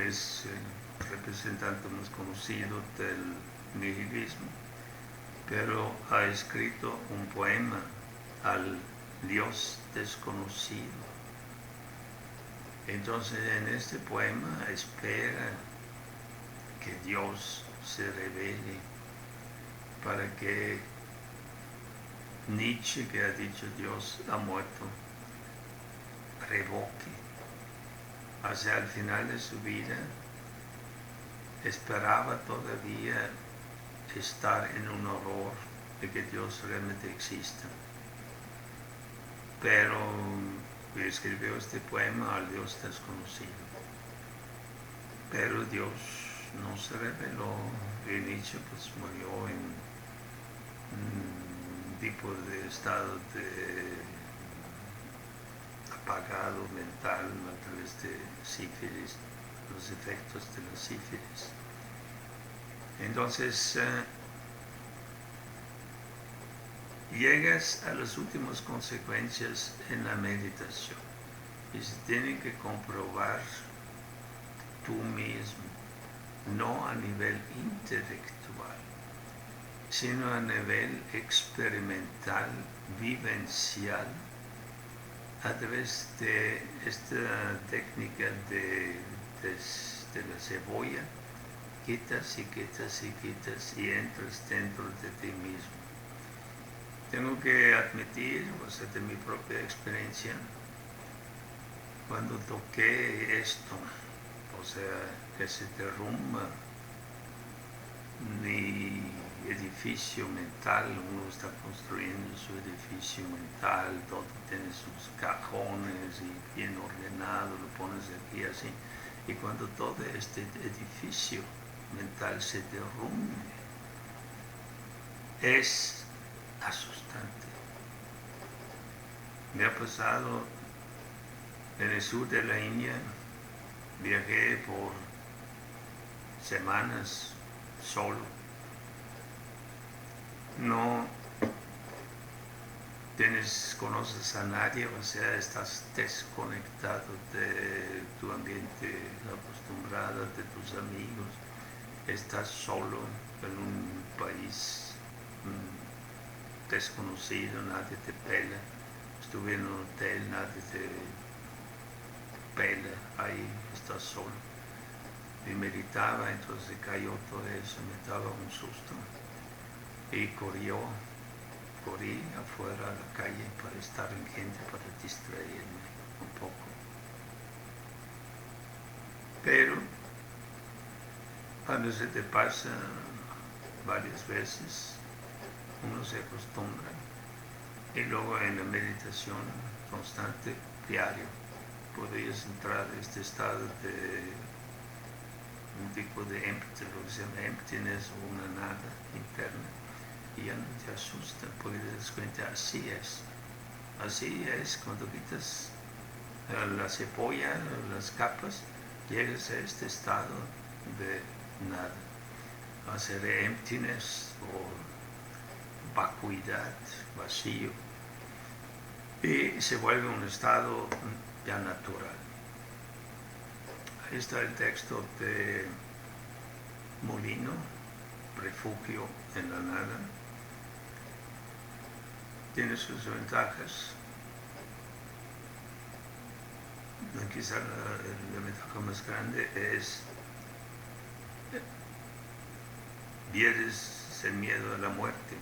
es el representante más conocido del nihilismo, pero ha escrito un poema al Dios desconocido. Entonces en este poema espera que Dios se revele para que Nietzsche, que ha dicho Dios ha muerto, revoque. Hacia el final de su vida esperaba todavía estar en un horror de que Dios realmente exista. Pero escribió este poema al Dios desconocido. Pero Dios no se reveló y Nietzsche pues murió en un tipo de estado de apagado mental a través de sífilis, los efectos de la sífilis. Entonces llegas a las últimas consecuencias en la meditación y se tiene que comprobar tú mismo, no a nivel intelectual, sino a nivel experimental, vivencial, a través de esta técnica de la cebolla. Quitas y quitas y quitas y entras dentro de ti mismo. Tengo que admitir, o sea, de mi propia experiencia, cuando toqué esto, o sea, que se derrumba mi edificio mental, uno está construyendo su edificio mental, todo tiene sus cajones y bien ordenado, lo pones aquí así, y cuando todo este edificio mental se derrumbe, es asustante. Me ha pasado en el sur de la India, viajé por semanas solo. No conoces a nadie, o sea, estás desconectado de tu ambiente acostumbrado, de tus amigos. Estás solo en un país desconocido, nadie te pela. Estuve en un hotel, nadie te pela, ahí estás solo. Y meditaba, entonces cayó todo eso, me daba un susto. Y corrí afuera a la calle para estar en gente, para distraerme un poco. Pero cuando se te pasa varias veces, uno se acostumbra. Y luego en la meditación constante, diario, podrías entrar en este estado de un tipo de empty, lo que se llama emptiness o una nada interna, y ya no te asusta, porque te das cuenta, así es. Así es, cuando quitas la cebolla, las capas, llegas a este estado de nada. Va a ser emptiness o vacuidad, vacío. Y se vuelve un estado ya natural. Ahí está el texto de Molino, refugio en la nada. Tiene sus ventajas. Quizá la ventaja más grande es pierdes el miedo a la muerte.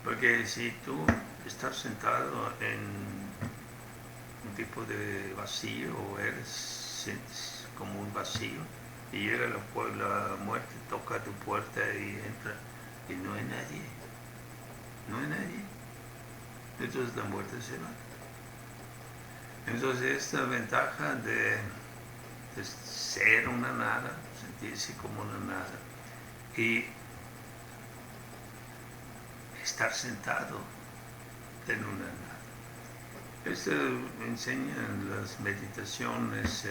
Porque si tú estás sentado en un tipo de vacío o sientes como un vacío y llega la muerte, toca tu puerta y entra y no hay nadie. No hay nadie. Entonces la muerte se va. Entonces esta ventaja de ser una nada, sentirse como una nada y estar sentado en una nada. Esto enseña en las meditaciones,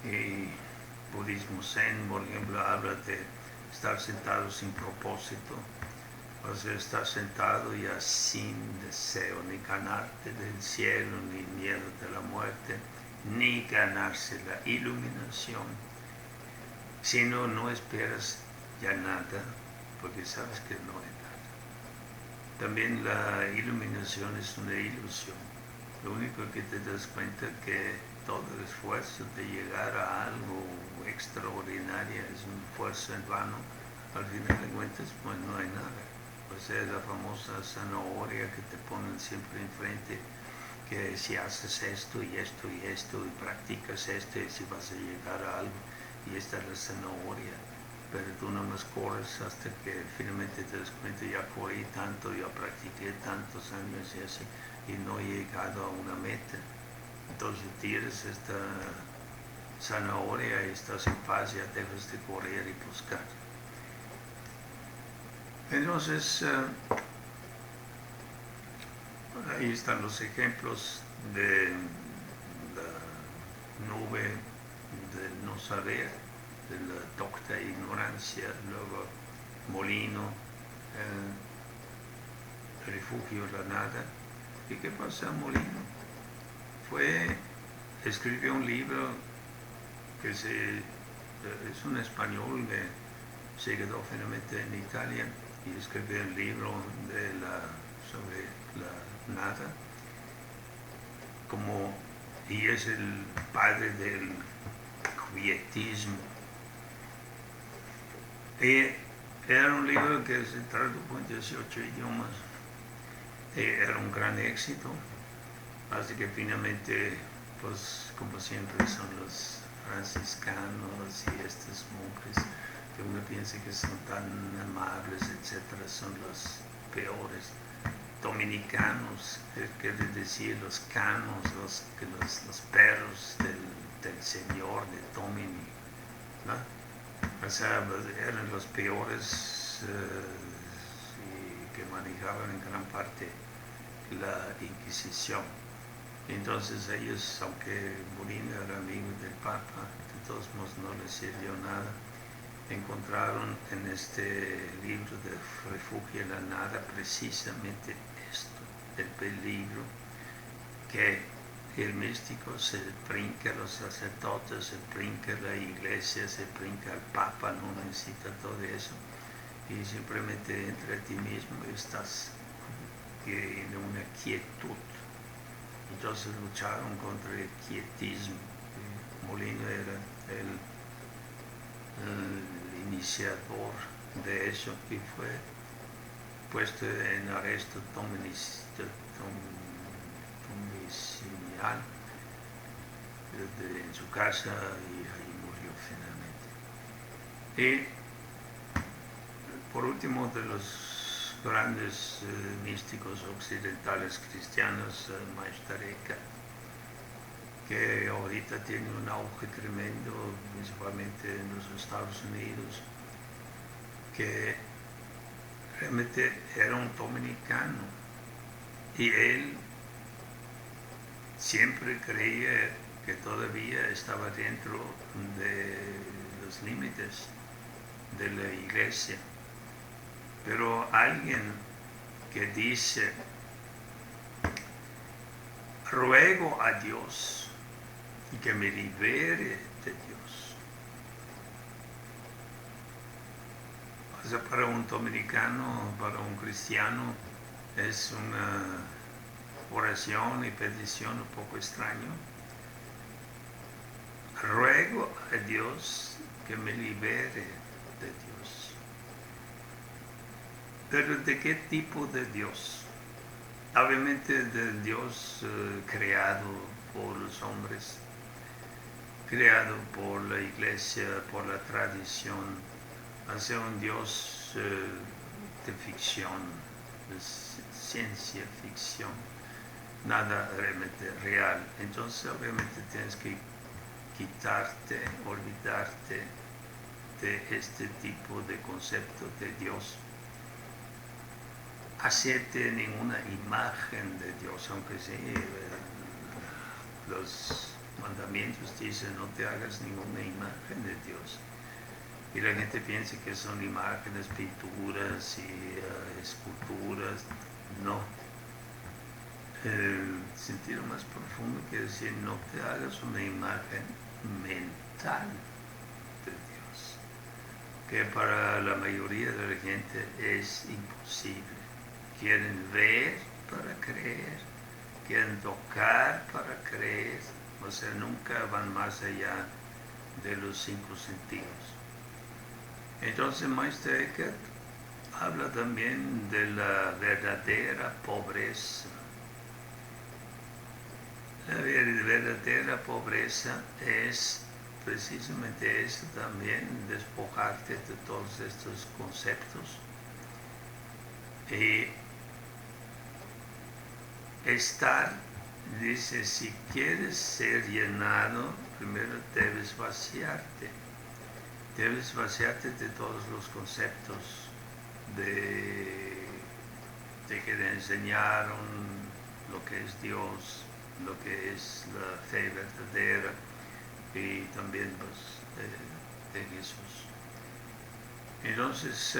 el budismo zen, por ejemplo, habla de estar sentado sin propósito. O sea, estar sentado ya sin deseo, ni ganarte del cielo, ni miedo de la muerte, ni ganarse la iluminación, sino no esperas ya nada, porque sabes que no hay nada. También la iluminación es una ilusión. Lo único que te das cuenta es que todo el esfuerzo de llegar a algo extraordinario es un esfuerzo en vano. Al final de cuentas, pues no hay nada. O sea, la famosa zanahoria que te ponen siempre enfrente, que si haces esto y esto y esto y practicas esto y si vas a llegar a algo, y esta es la zanahoria, pero tú no más corres hasta que finalmente te das cuenta, ya corrí tanto, ya practiqué tantos años y así, y no he llegado a una meta. Entonces tiras esta zanahoria y estás en paz, ya dejas de correr y buscar. Entonces, ahí están los ejemplos de la nube del no saber, de la docta ignorancia, luego molino, refugio, la nada. ¿Y qué pasa a Molino? Escribió un libro que es un español que se quedó finalmente en Italia y escribió un libro sobre la nada, y es el padre del quietismo. Y era un libro que se tradujo en 18 idiomas. Era un gran éxito, así que finalmente, pues como siempre son los franciscanos y estos monjes que uno piensa que son tan amables, etcétera, son los peores. Dominicanos, quiere decir los canos, los perros del Señor, de Domini, ¿no? O sea, eran los peores que manejaban en gran parte la Inquisición. Entonces ellos, aunque Molina era amigo del Papa, de todos modos no les sirvió nada. Encontraron en este libro de Refugio en la Nada precisamente esto, el peligro que el místico se brinca, los sacerdotes se brinca, la iglesia se brinca, el Papa no necesita todo eso y simplemente entre ti mismo estás en una quietud. Entonces lucharon contra el quietismo. Molino era el iniciador de eso y fue puesto en arresto domiciliar en su casa y ahí murió finalmente. Y por último, de los grandes místicos occidentales cristianos, Maestro Eckhart, que ahorita tiene un auge tremendo, principalmente en los Estados Unidos, que realmente era un dominicano y él siempre creía que todavía estaba dentro de los límites de la iglesia. Pero alguien que dice, ruego a Dios y que me libere de Dios. O sea, para un dominicano, para un cristiano, es una oración y petición un poco extraño. Ruego a Dios que me libere de Dios. Pero ¿de qué tipo de Dios? Obviamente del Dios creado por los hombres, creado por la iglesia, por la tradición, hacia un Dios de ficción, de ciencia ficción, nada realmente real. Entonces obviamente tienes que quitarte, olvidarte de este tipo de concepto de Dios. Hacerte ninguna imagen de Dios, aunque sí, los mandamientos dicen no te hagas ninguna imagen de Dios. Y la gente piensa que son imágenes, pinturas y esculturas. No. El sentido más profundo quiere decir no te hagas una imagen mental de Dios, que para la mayoría de la gente es imposible. Quieren ver para creer, quieren tocar para creer, o sea, nunca van más allá de los 5 sentidos. Entonces Meister Eckhart habla también de la verdadera pobreza. La verdadera pobreza es precisamente eso también, despojarte de todos estos conceptos y estar, dice, si quieres ser llenado, primero debes vaciarte de todos los conceptos de que te enseñaron lo que es Dios, lo que es la fe verdadera y también pues, de Jesús. Entonces,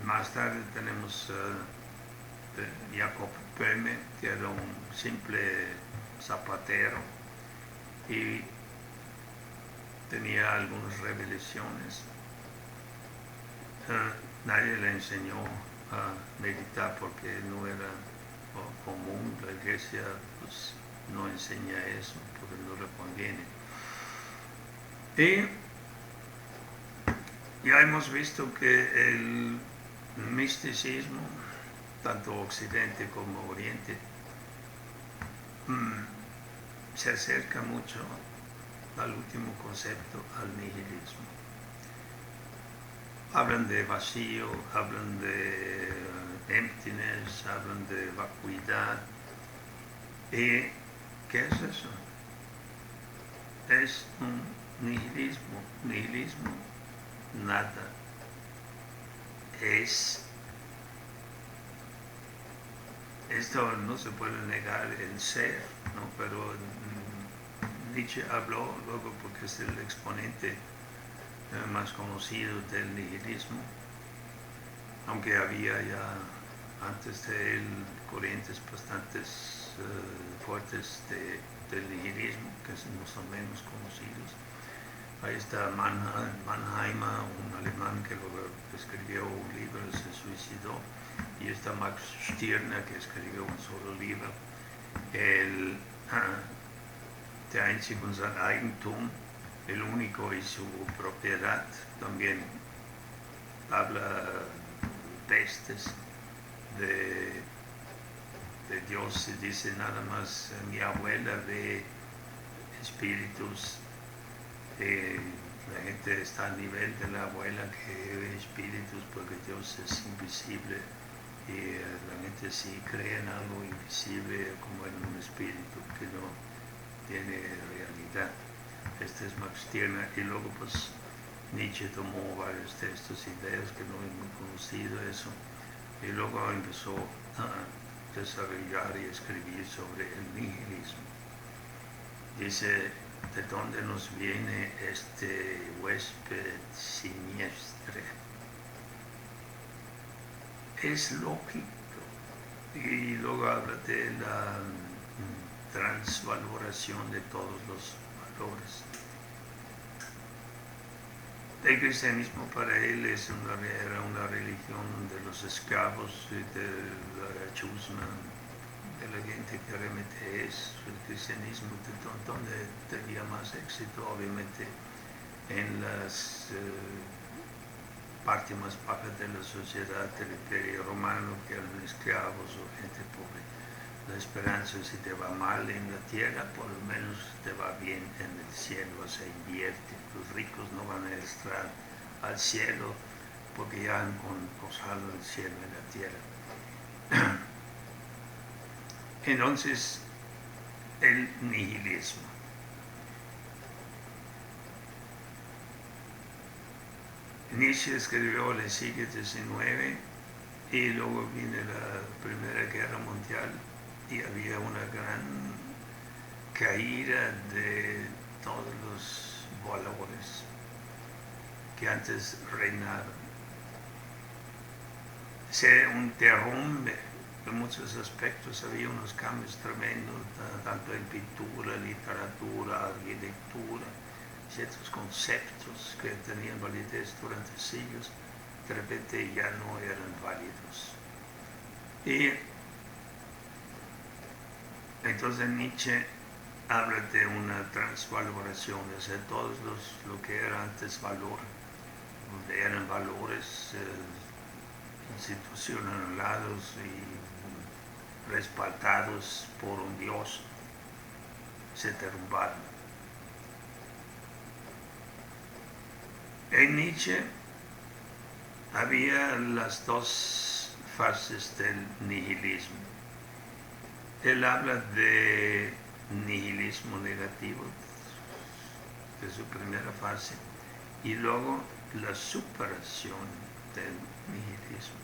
más tarde tenemos Jacob Böhme, que era un simple zapatero y tenía algunas revelaciones. Nadie le enseñó a meditar porque no era común, la iglesia pues, no enseña eso porque no le conviene. Y ya hemos visto que el misticismo, tanto Occidente como Oriente, se acerca mucho al último concepto, al nihilismo. Hablan de vacío, hablan de emptiness, hablan de vacuidad. ¿Y qué es eso? Es un nihilismo, nada. Esto no se puede negar el ser, ¿no? Pero Nietzsche habló luego porque es el exponente más conocido del nihilismo, aunque había ya antes de él corrientes bastante fuertes del nihilismo, que no son menos conocidos. Ahí está Mannheimer, un alemán que luego escribió un libro y se suicidó, y está Max Stirner, que escribió un solo libro, el Der Einzige und sein Eigentum, el único y su propiedad. También habla pestes de Dios y dice nada más, mi abuela ve espíritus, la gente está al nivel de la abuela que ve espíritus porque Dios es invisible y la gente sí cree en algo invisible como en un espíritu que no tiene realidad. Este es Max Stirner. Y luego pues Nietzsche tomó varios textos, ideas que no es muy conocido eso, y luego empezó a desarrollar y escribir sobre el nihilismo. Dice, ¿de dónde nos viene este huésped siniestre? Es lógico. Y luego habla de la transvaloración de todos los valores. El cristianismo para él era una religión de los esclavos y de la chusma, de la gente que realmente es el cristianismo, donde tenía más éxito, obviamente, en las partes más bajas de la sociedad del Imperio Romano, que eran esclavos o gente pobre. La esperanza, si te va mal en la tierra, por lo menos te va bien en el cielo, se invierte. Los ricos no van a entrar al cielo porque ya han gozado el cielo en la tierra. Entonces, el nihilismo. Nietzsche escribió el siglo XIX y luego vino la Primera Guerra Mundial y había una gran caída de todos los valores que antes reinaron. Se un derrumbe en muchos aspectos, había unos cambios tremendos, tanto en pintura, literatura, arquitectura, ciertos conceptos que tenían validez durante siglos, de repente ya no eran válidos. Y entonces Nietzsche habla de una transvaloración, o sea, todos lo que era antes valor, donde eran valores institucionalizados y respaldados por un Dios, se derrumbaron. En Nietzsche había las dos fases del nihilismo. Él habla de nihilismo negativo, de su primera fase, y luego la superación del nihilismo.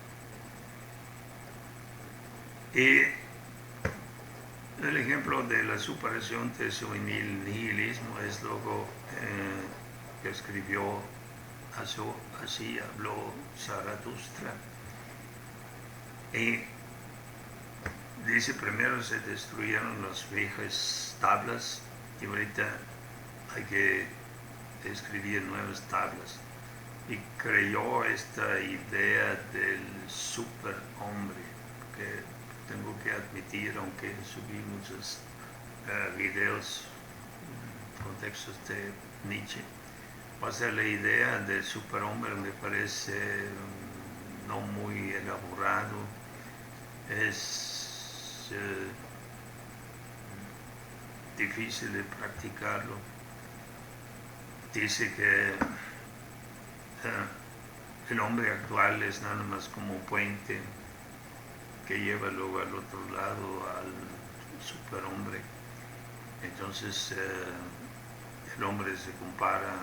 Y el ejemplo de la superación de su nihilismo es luego que escribió Así habló Zaratustra. Y dice, primero se destruyeron las viejas tablas y ahorita hay que escribir nuevas tablas. Y creyó esta idea del superhombre, que tengo que admitir, aunque subí muchos videos, contextos de Nietzsche, o sea, la idea del superhombre me parece no muy elaborado, es difícil de practicarlo. Dice que el hombre actual es nada más como un puente que lleva luego al otro lado al superhombre. Entonces el hombre se compara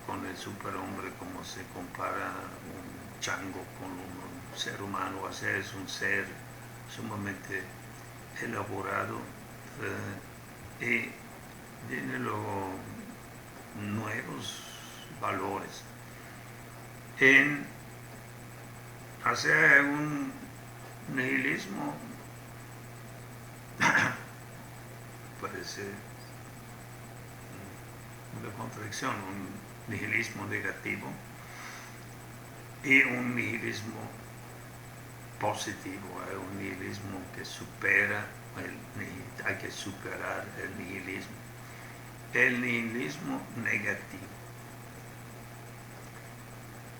con el superhombre como se compara un chango con un ser humano. O sea, es un ser sumamente elaborado y tiene luego nuevos valores. En hacer un nihilismo parece una contradicción, un nihilismo negativo y un nihilismo positivo, un nihilismo que supera, hay que superar el nihilismo. El nihilismo negativo.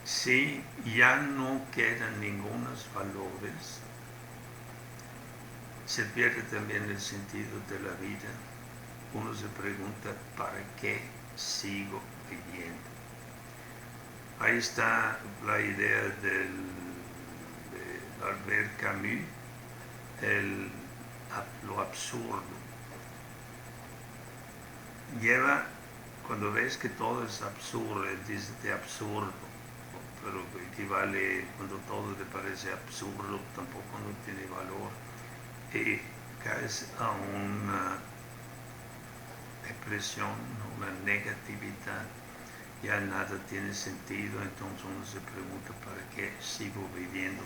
Si ya no quedan ningunos valores, se pierde también el sentido de la vida. Uno se pregunta, ¿para qué sigo viviendo? Ahí está la idea de Albert Camus, lo absurdo. Lleva cuando ves que todo es absurdo, dices de absurdo, pero equivale cuando todo te parece absurdo, tampoco no tiene valor, y caes a una depresión, una negatividad, ya nada tiene sentido, entonces uno se pregunta ¿para qué sigo viviendo?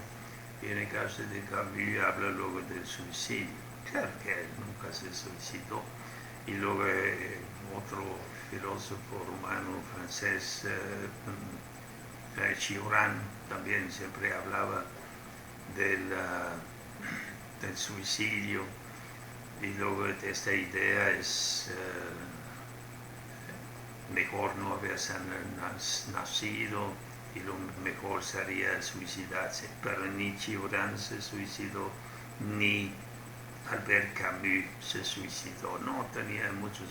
Y en el caso de Camus habla luego del suicidio, claro que él nunca se suicidó, y luego otro filósofo romano francés, Cioran, también siempre hablaba del suicidio, y luego esta idea es mejor no haberse nacido y lo mejor sería suicidarse, pero ni Cioran se suicidó, ni Albert Camus se suicidó, no tenía muchos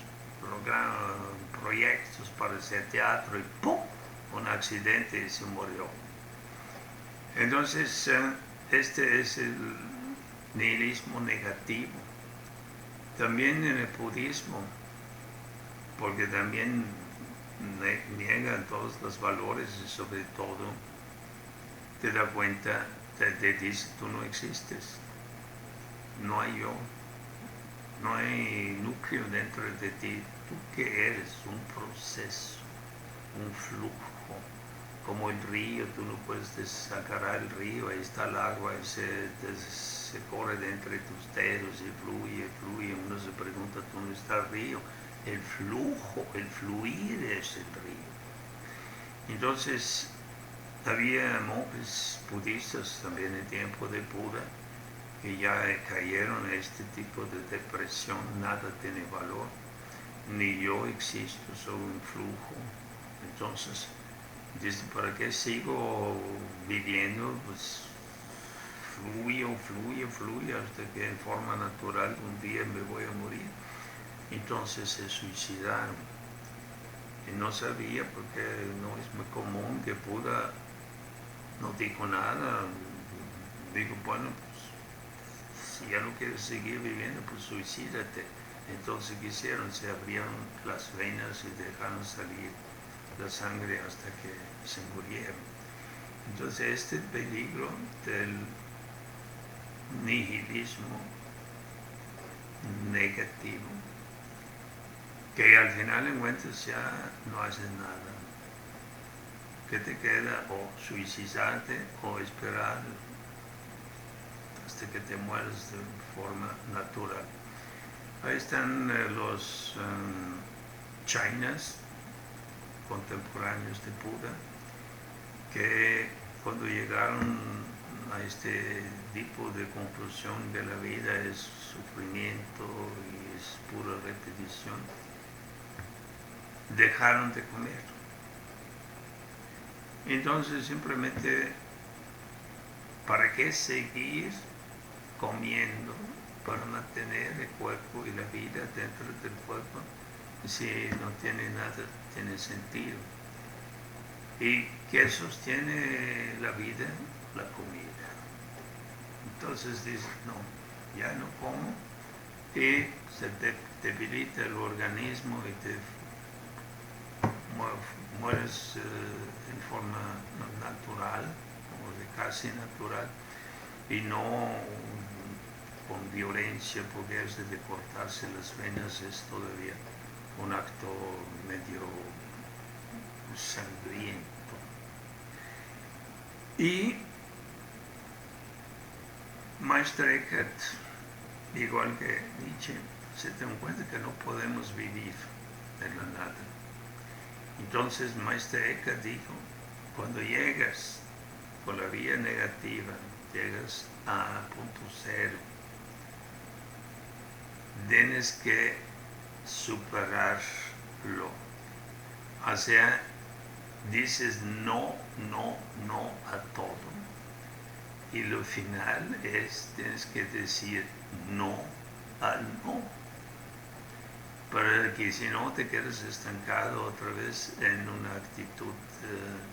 proyectos para hacer teatro y ¡pum! Un accidente y se murió. Entonces, este es el nihilismo negativo. También en el budismo, porque también niegan todos los valores y sobre todo te da cuenta, te dice tú no existes, no hay yo, no hay núcleo dentro de ti, tú que eres un proceso, un flujo, como el río, tú no puedes sacar el río, ahí está el agua, se corre de entre tus dedos y fluye, uno se pregunta, ¿dónde está el río? El flujo, el fluir es el río. Entonces, había monjes budistas también en tiempo de Buda que ya cayeron en este tipo de depresión, nada tiene valor, ni yo existo, soy un flujo. Entonces, dice, ¿para qué sigo viviendo? Pues fluye, hasta que en forma natural un día me voy a morir. Entonces se suicidaron. Y no sabía, porque no es muy común, que Buda no dijo nada. Dijo, bueno, pues si ya no quieres seguir viviendo, pues suicídate. Entonces ¿qué hicieron? Se abrieron las venas y dejaron salir la sangre hasta que se murieron. Entonces este peligro del nihilismo negativo, que al final en cuentas ya no haces nada, que te queda o suicidarte o esperar hasta que te mueras de forma natural. Ahí están los Chinas contemporáneos de Buda, que cuando llegaron a este tipo de conclusión de la vida es sufrimiento y es pura repetición, dejaron de comer. Entonces simplemente, ¿para qué seguir comiendo para mantener el cuerpo y la vida dentro del cuerpo si no tiene nada, tiene sentido? ¿Y qué sostiene la vida? La comida. Entonces dices, no, ya no como, y se debilita el organismo y te mueres en forma natural, o de casi natural, y no con violencia, porque eso de cortarse las venas es todavía un acto medio sangriento. Y Meister Eckhart, igual que Nietzsche, se dan cuenta que no podemos vivir de la nada. Entonces Meister Eckhart dijo, cuando llegas por la vía negativa, llegas a punto cero, tienes que superarlo. O sea, dices no a todo. Y lo final es, tienes que decir no al no. Para que si no te quedas estancado otra vez en una actitud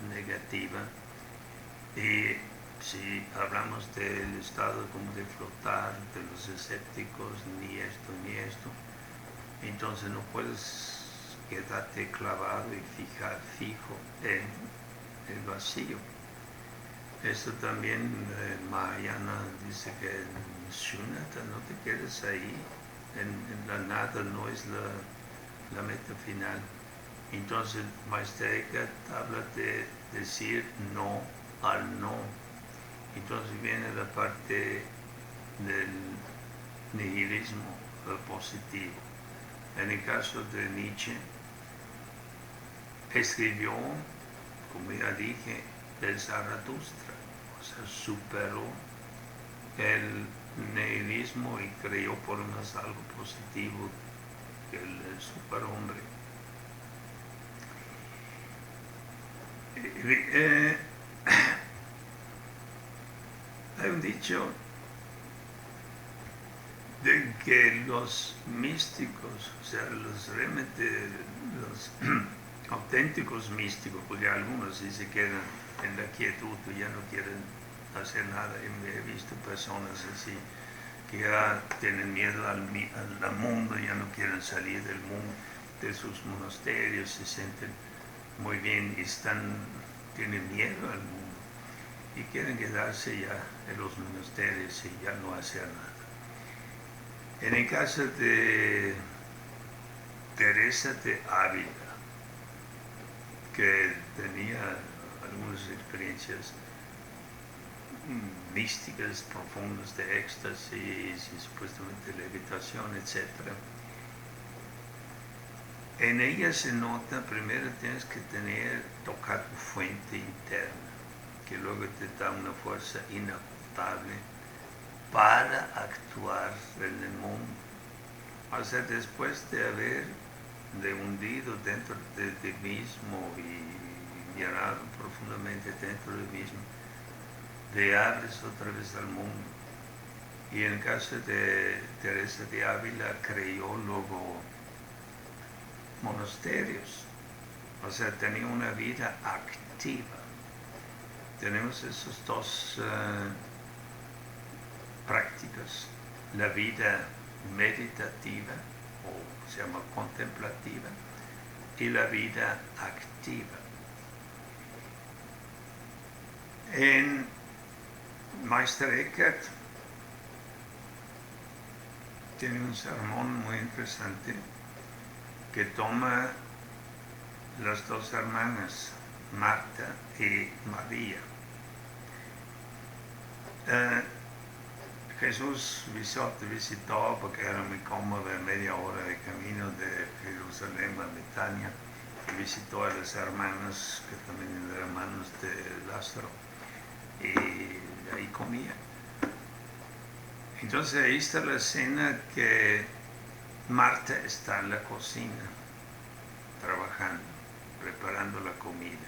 negativa. Y si hablamos del estado como de flotar, de los escépticos, ni esto, entonces no puedes quédate clavado y fijo en el vacío. Esto también Mahayana dice que en Shunyata no te quedes ahí, en la nada no es la meta final. Entonces Maestro Eckhart habla de decir no al no. Entonces viene la parte del nihilismo positivo. En el caso de Nietzsche, escribió, como ya dije, el Zaratustra, o sea, superó el nihilismo y creyó por lo menos algo positivo, el superhombre. Hay un dicho de que los místicos, o sea, los auténticos místicos, porque algunos sí se quedan en la quietud y ya no quieren hacer nada. Y he visto personas así que ya tienen miedo al mundo, ya no quieren salir del mundo, de sus monasterios, se sienten muy bien y tienen miedo al mundo y quieren quedarse ya en los monasterios y ya no hacer nada. En el caso de Teresa de Ávila, que tenía algunas experiencias místicas, profundas de éxtasis y supuestamente levitación, etc. En ella se nota, primero tienes que tocar tu fuente interna, que luego te da una fuerza inagotable para actuar en el mundo. O sea, después de haber hundido dentro de ti mismo y mirado profundamente dentro de ti mismo, te abres otra vez al mundo. Y en el caso de Teresa de Ávila, creó luego monasterios, o sea, tenía una vida activa. Tenemos esos dos prácticas, la vida meditativa, o se llama contemplativa, y la vida activa. En Maestro Eckhart tiene un sermón muy interesante que toma las dos hermanas, Marta y María. Jesús visitó, porque era muy cómodo, media hora de camino de Jerusalén a Betania, y visitó a las hermanas, que también eran hermanos de Lázaro, y ahí comía. Entonces ahí está la escena que Marta está en la cocina, trabajando, preparando la comida.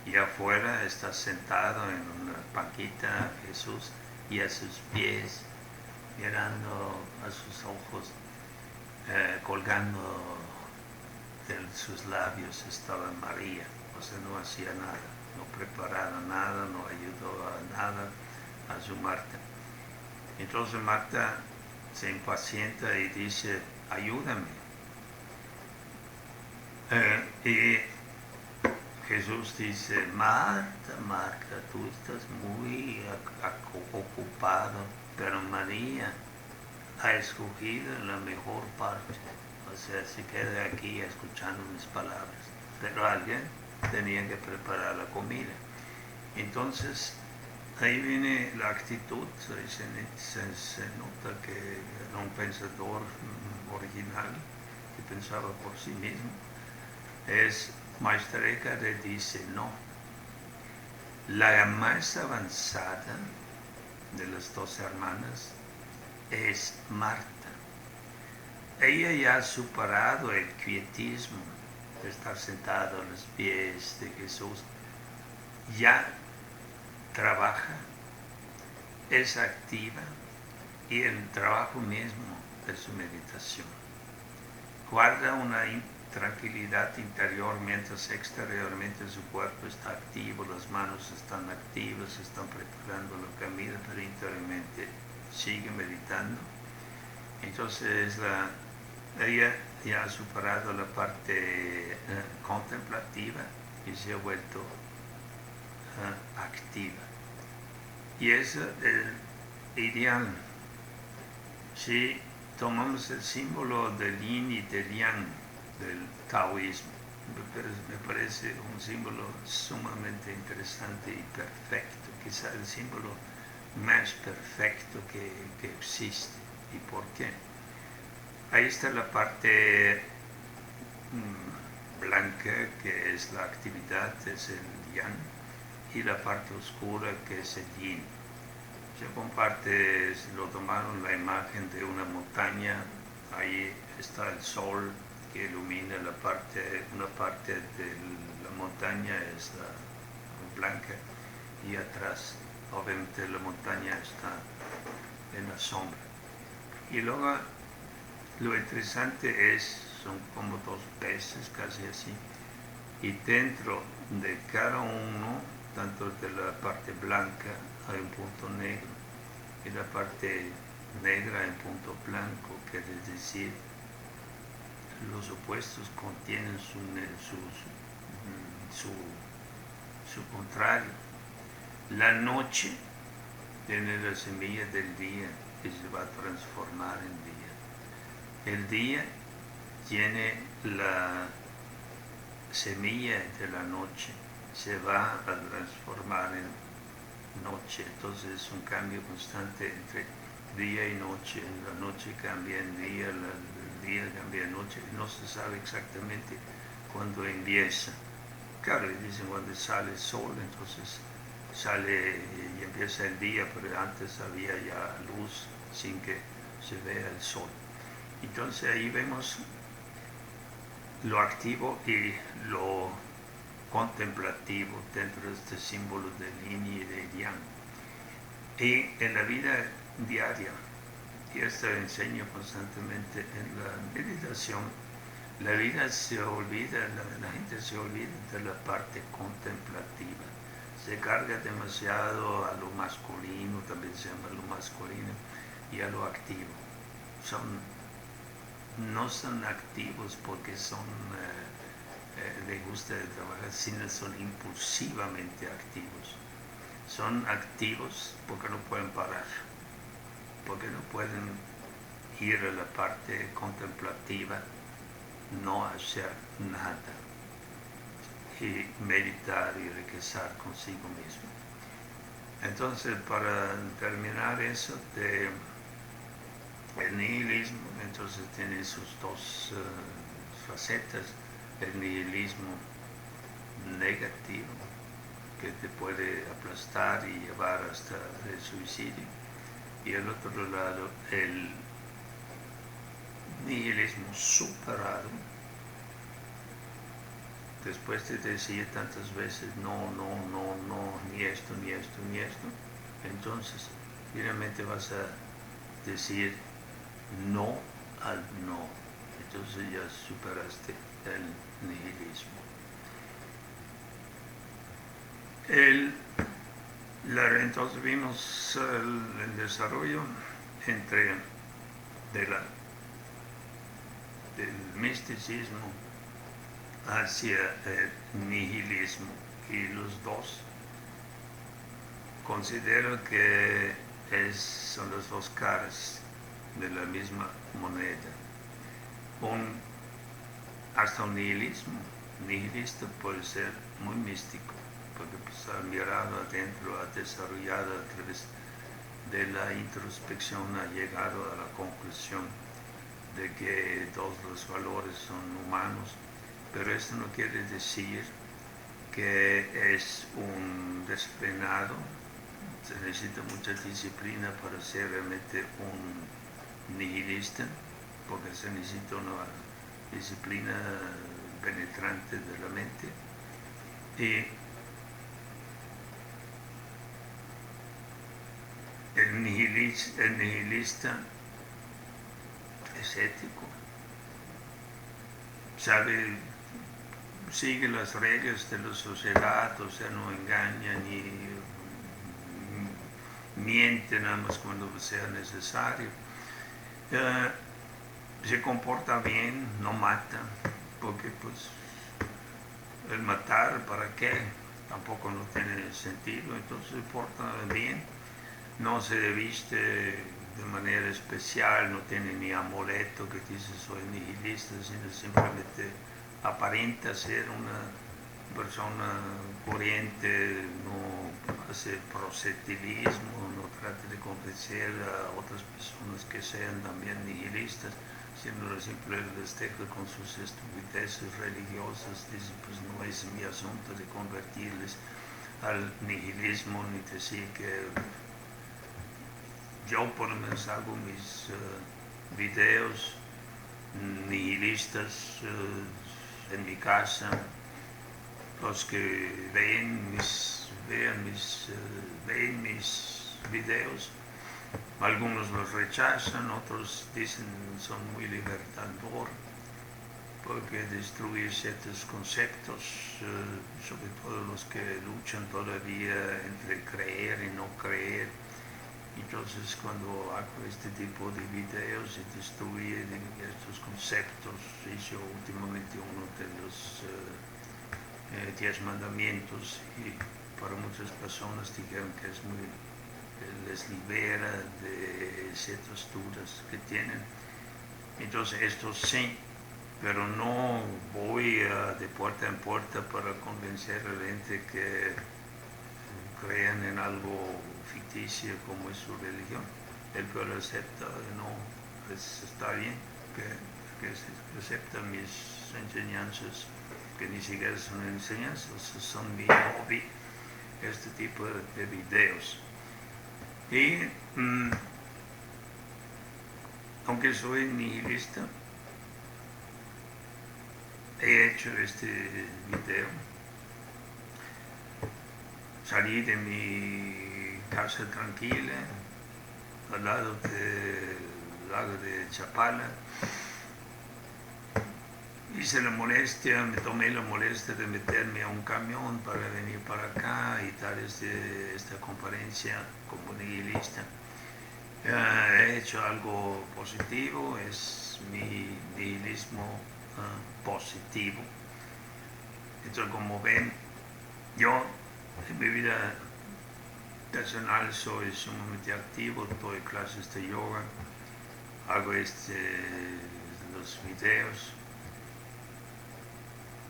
Y afuera está sentado en una banquita Jesús, y a sus pies, mirando a sus ojos, colgando de sus labios estaba María. O sea, no hacía nada, no preparaba nada, no ayudó a nada a su Marta. Entonces Marta se impacienta y dice, ayúdame. Y Jesús dice, Marta, Marta, tú estás muy ocupado, pero María ha escogido la mejor parte. O sea, se queda aquí escuchando mis palabras. Pero alguien tenía que preparar la comida. Entonces, ahí viene la actitud, se nota que era un pensador original, que pensaba por sí mismo. Maestro Eckhart le dice, no, la más avanzada de las dos hermanas es Marta. Ella ya ha superado el quietismo de estar sentado a los pies de Jesús. Ya trabaja, es activa, y el trabajo mismo de su meditación guarda una tranquilidad interior, mientras exteriormente su cuerpo está activo, las manos están activas, están preparando la comida, pero interiormente sigue meditando. Entonces ella ya ha superado la parte contemplativa y se ha vuelto activa. Y es el ideal. Si tomamos el símbolo del yin y del yang del taoísmo, me parece un símbolo sumamente interesante y perfecto, quizá el símbolo más perfecto que existe. ¿Y por qué? Ahí está la parte blanca, que es la actividad, es el yang, y la parte oscura, que es el yin. Se comparte, lo tomaron la imagen de una montaña, ahí está el sol que ilumina una parte de la montaña es la blanca, y atrás obviamente la montaña está en la sombra. Y luego lo interesante son como dos peces, casi así, y dentro de cada uno, tanto de la parte blanca hay un punto negro, y la parte negra hay un punto blanco, quiere decir los opuestos contienen su contrario. La noche tiene la semilla del día que se va a transformar en día. El día tiene la semilla de la noche, se va a transformar en noche. Entonces es un cambio constante entre día y noche. La noche cambia en día, el día cambia en noche. No se sabe exactamente cuándo empieza. Claro, dicen cuando sale el sol, entonces sale y empieza el día, pero antes había ya luz sin que se vea el sol. Entonces ahí vemos lo activo y lo contemplativo dentro de este símbolo del yin y del yang. Y en la vida diaria, y esto enseño constantemente en la meditación, la vida se olvida, la gente se olvida de la parte contemplativa. Se carga demasiado a lo masculino, también se llama lo masculino, y a lo activo. No son activos porque les gusta trabajar, sino son impulsivamente activos. Son activos porque no pueden parar, porque no pueden ir a la parte contemplativa, no hacer nada y meditar y regresar consigo mismo. Entonces, para terminar eso el nihilismo, entonces tiene sus dos facetas. El nihilismo negativo, que te puede aplastar y llevar hasta el suicidio, y el otro lado, el nihilismo superado, después de decir tantas veces no, ni esto, ni esto, ni esto, entonces finalmente vas a decir no al no. Entonces ya superaste el nihilismo. Entonces vimos el desarrollo del misticismo hacia el nihilismo, y los dos considero que son las dos caras de la misma moneda. Hasta un nihilista puede ser muy místico, porque pues, ha mirado adentro, ha desarrollado a través de la introspección, ha llegado a la conclusión de que todos los valores son humanos, pero esto no quiere decir que es un desenfrenado. Se necesita mucha disciplina para ser realmente un nihilista, porque se necesita una disciplina penetrante de la mente. Y el nihilista es ético, sigue las reglas de la sociedad, o sea, no engaña ni miente nada más cuando sea necesario. se comporta bien, no mata, porque pues el matar, ¿para qué? Tampoco no tiene sentido, entonces se porta bien, no se viste de manera especial, no tiene ni amuleto que dice soy nihilista, sino simplemente aparenta ser una persona corriente, no hace proselitismo, no trata de convencer a otras personas que sean también nihilistas, sino simplemente les deja con sus estupideces religiosas, dice pues no es mi asunto de convertirles al nihilismo ni decir que yo por lo menos hago mis videos nihilistas en mi casa. Los que ven mis videos, algunos los rechazan, otros dicen son muy libertador porque destruye ciertos conceptos, sobre todo los que luchan todavía entre creer y no creer. Entonces cuando hago este tipo de videos se destruyen estos conceptos. Hice últimamente uno de los 10 mandamientos y para muchas personas dijeron que les libera de ciertas dudas que tienen. Entonces esto sí, pero no voy de puerta en puerta para convencer a la gente que crean en algo ficticio como es su religión. El que lo acepta, no, pues está bien, que acepta mis enseñanzas, que ni siquiera son enseñanzas, son mi hobby, este tipo de videos. Y aunque soy nihilista, he hecho este video. Salí de mi casa tranquila, al lado del lago de Chapala. Hice la molestia, me tomé la molestia de meterme a un camión para venir para acá y dar esta conferencia como nihilista. He hecho algo positivo, es mi nihilismo positivo. Entonces, como ven, yo en mi vida personal soy sumamente activo, doy clases de yoga, hago los videos,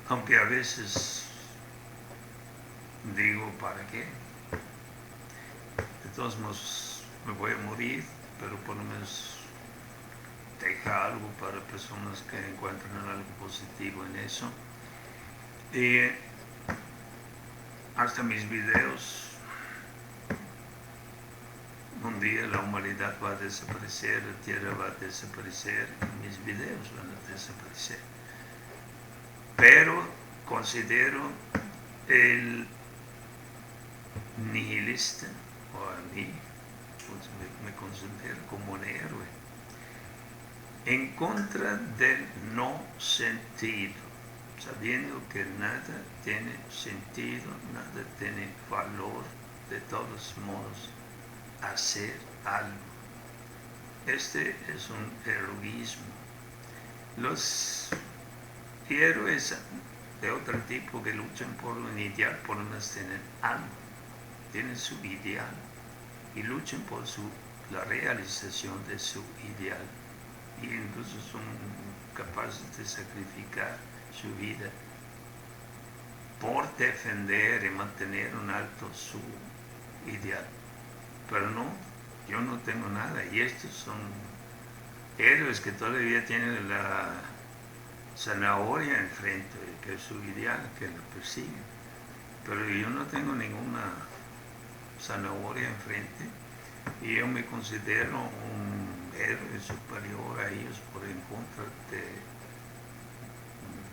aunque a veces digo, ¿para qué? De todos modos me voy a morir, pero por lo menos deja algo para personas que encuentran algo positivo en eso. Y hasta mis videos, un día la humanidad va a desaparecer, la tierra va a desaparecer y mis videos van a desaparecer. Pero considero el nihilista, o a mí, pues me considero como un héroe, en contra del no sentido, sabiendo que nada tiene sentido, nada tiene valor, de todos modos, hacer algo. Este es un heroísmo. Los héroes de otro tipo que luchan por un ideal, por lo menos tienen algo, tienen su ideal y luchan por la realización de su ideal. Y incluso son capaces de sacrificar su vida por defender y mantener en alto su ideal. Pero no, yo no tengo nada, y estos son héroes que todavía tienen la zanahoria enfrente, que es su ideal, que lo persiguen. Pero yo no tengo ninguna zanahoria enfrente y yo me considero un héroe superior a ellos por en contra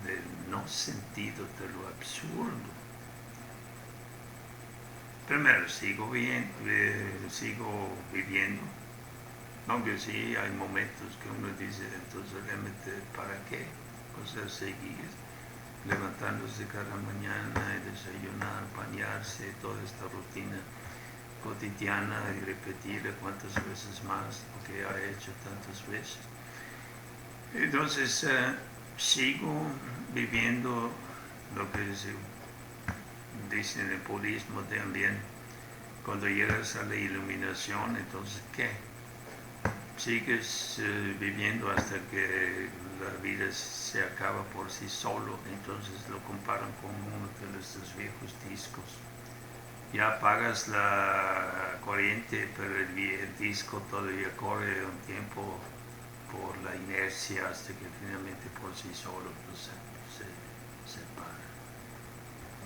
del no sentido, de lo absurdo. Primero, sigo viviendo, aunque sí hay momentos que uno dice, entonces realmente ¿para qué? O sea, seguir levantándose cada mañana y desayunar, bañarse, toda esta rutina cotidiana y repetirla cuantas veces más, lo que ha hecho tantas veces. Entonces sigo viviendo lo que se dice en el budismo también. Cuando llegas a la iluminación, entonces ¿qué? Sigues viviendo hasta que la vida se acaba por sí solo. Entonces lo comparan con uno de estos viejos discos. Ya apagas la corriente, pero el disco todavía corre un tiempo por la inercia hasta que finalmente por sí solo pues, se para.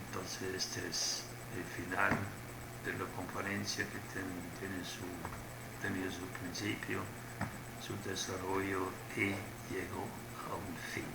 Entonces este es el final de la conferencia que tenía su principio, su desarrollo y llegó a un fin.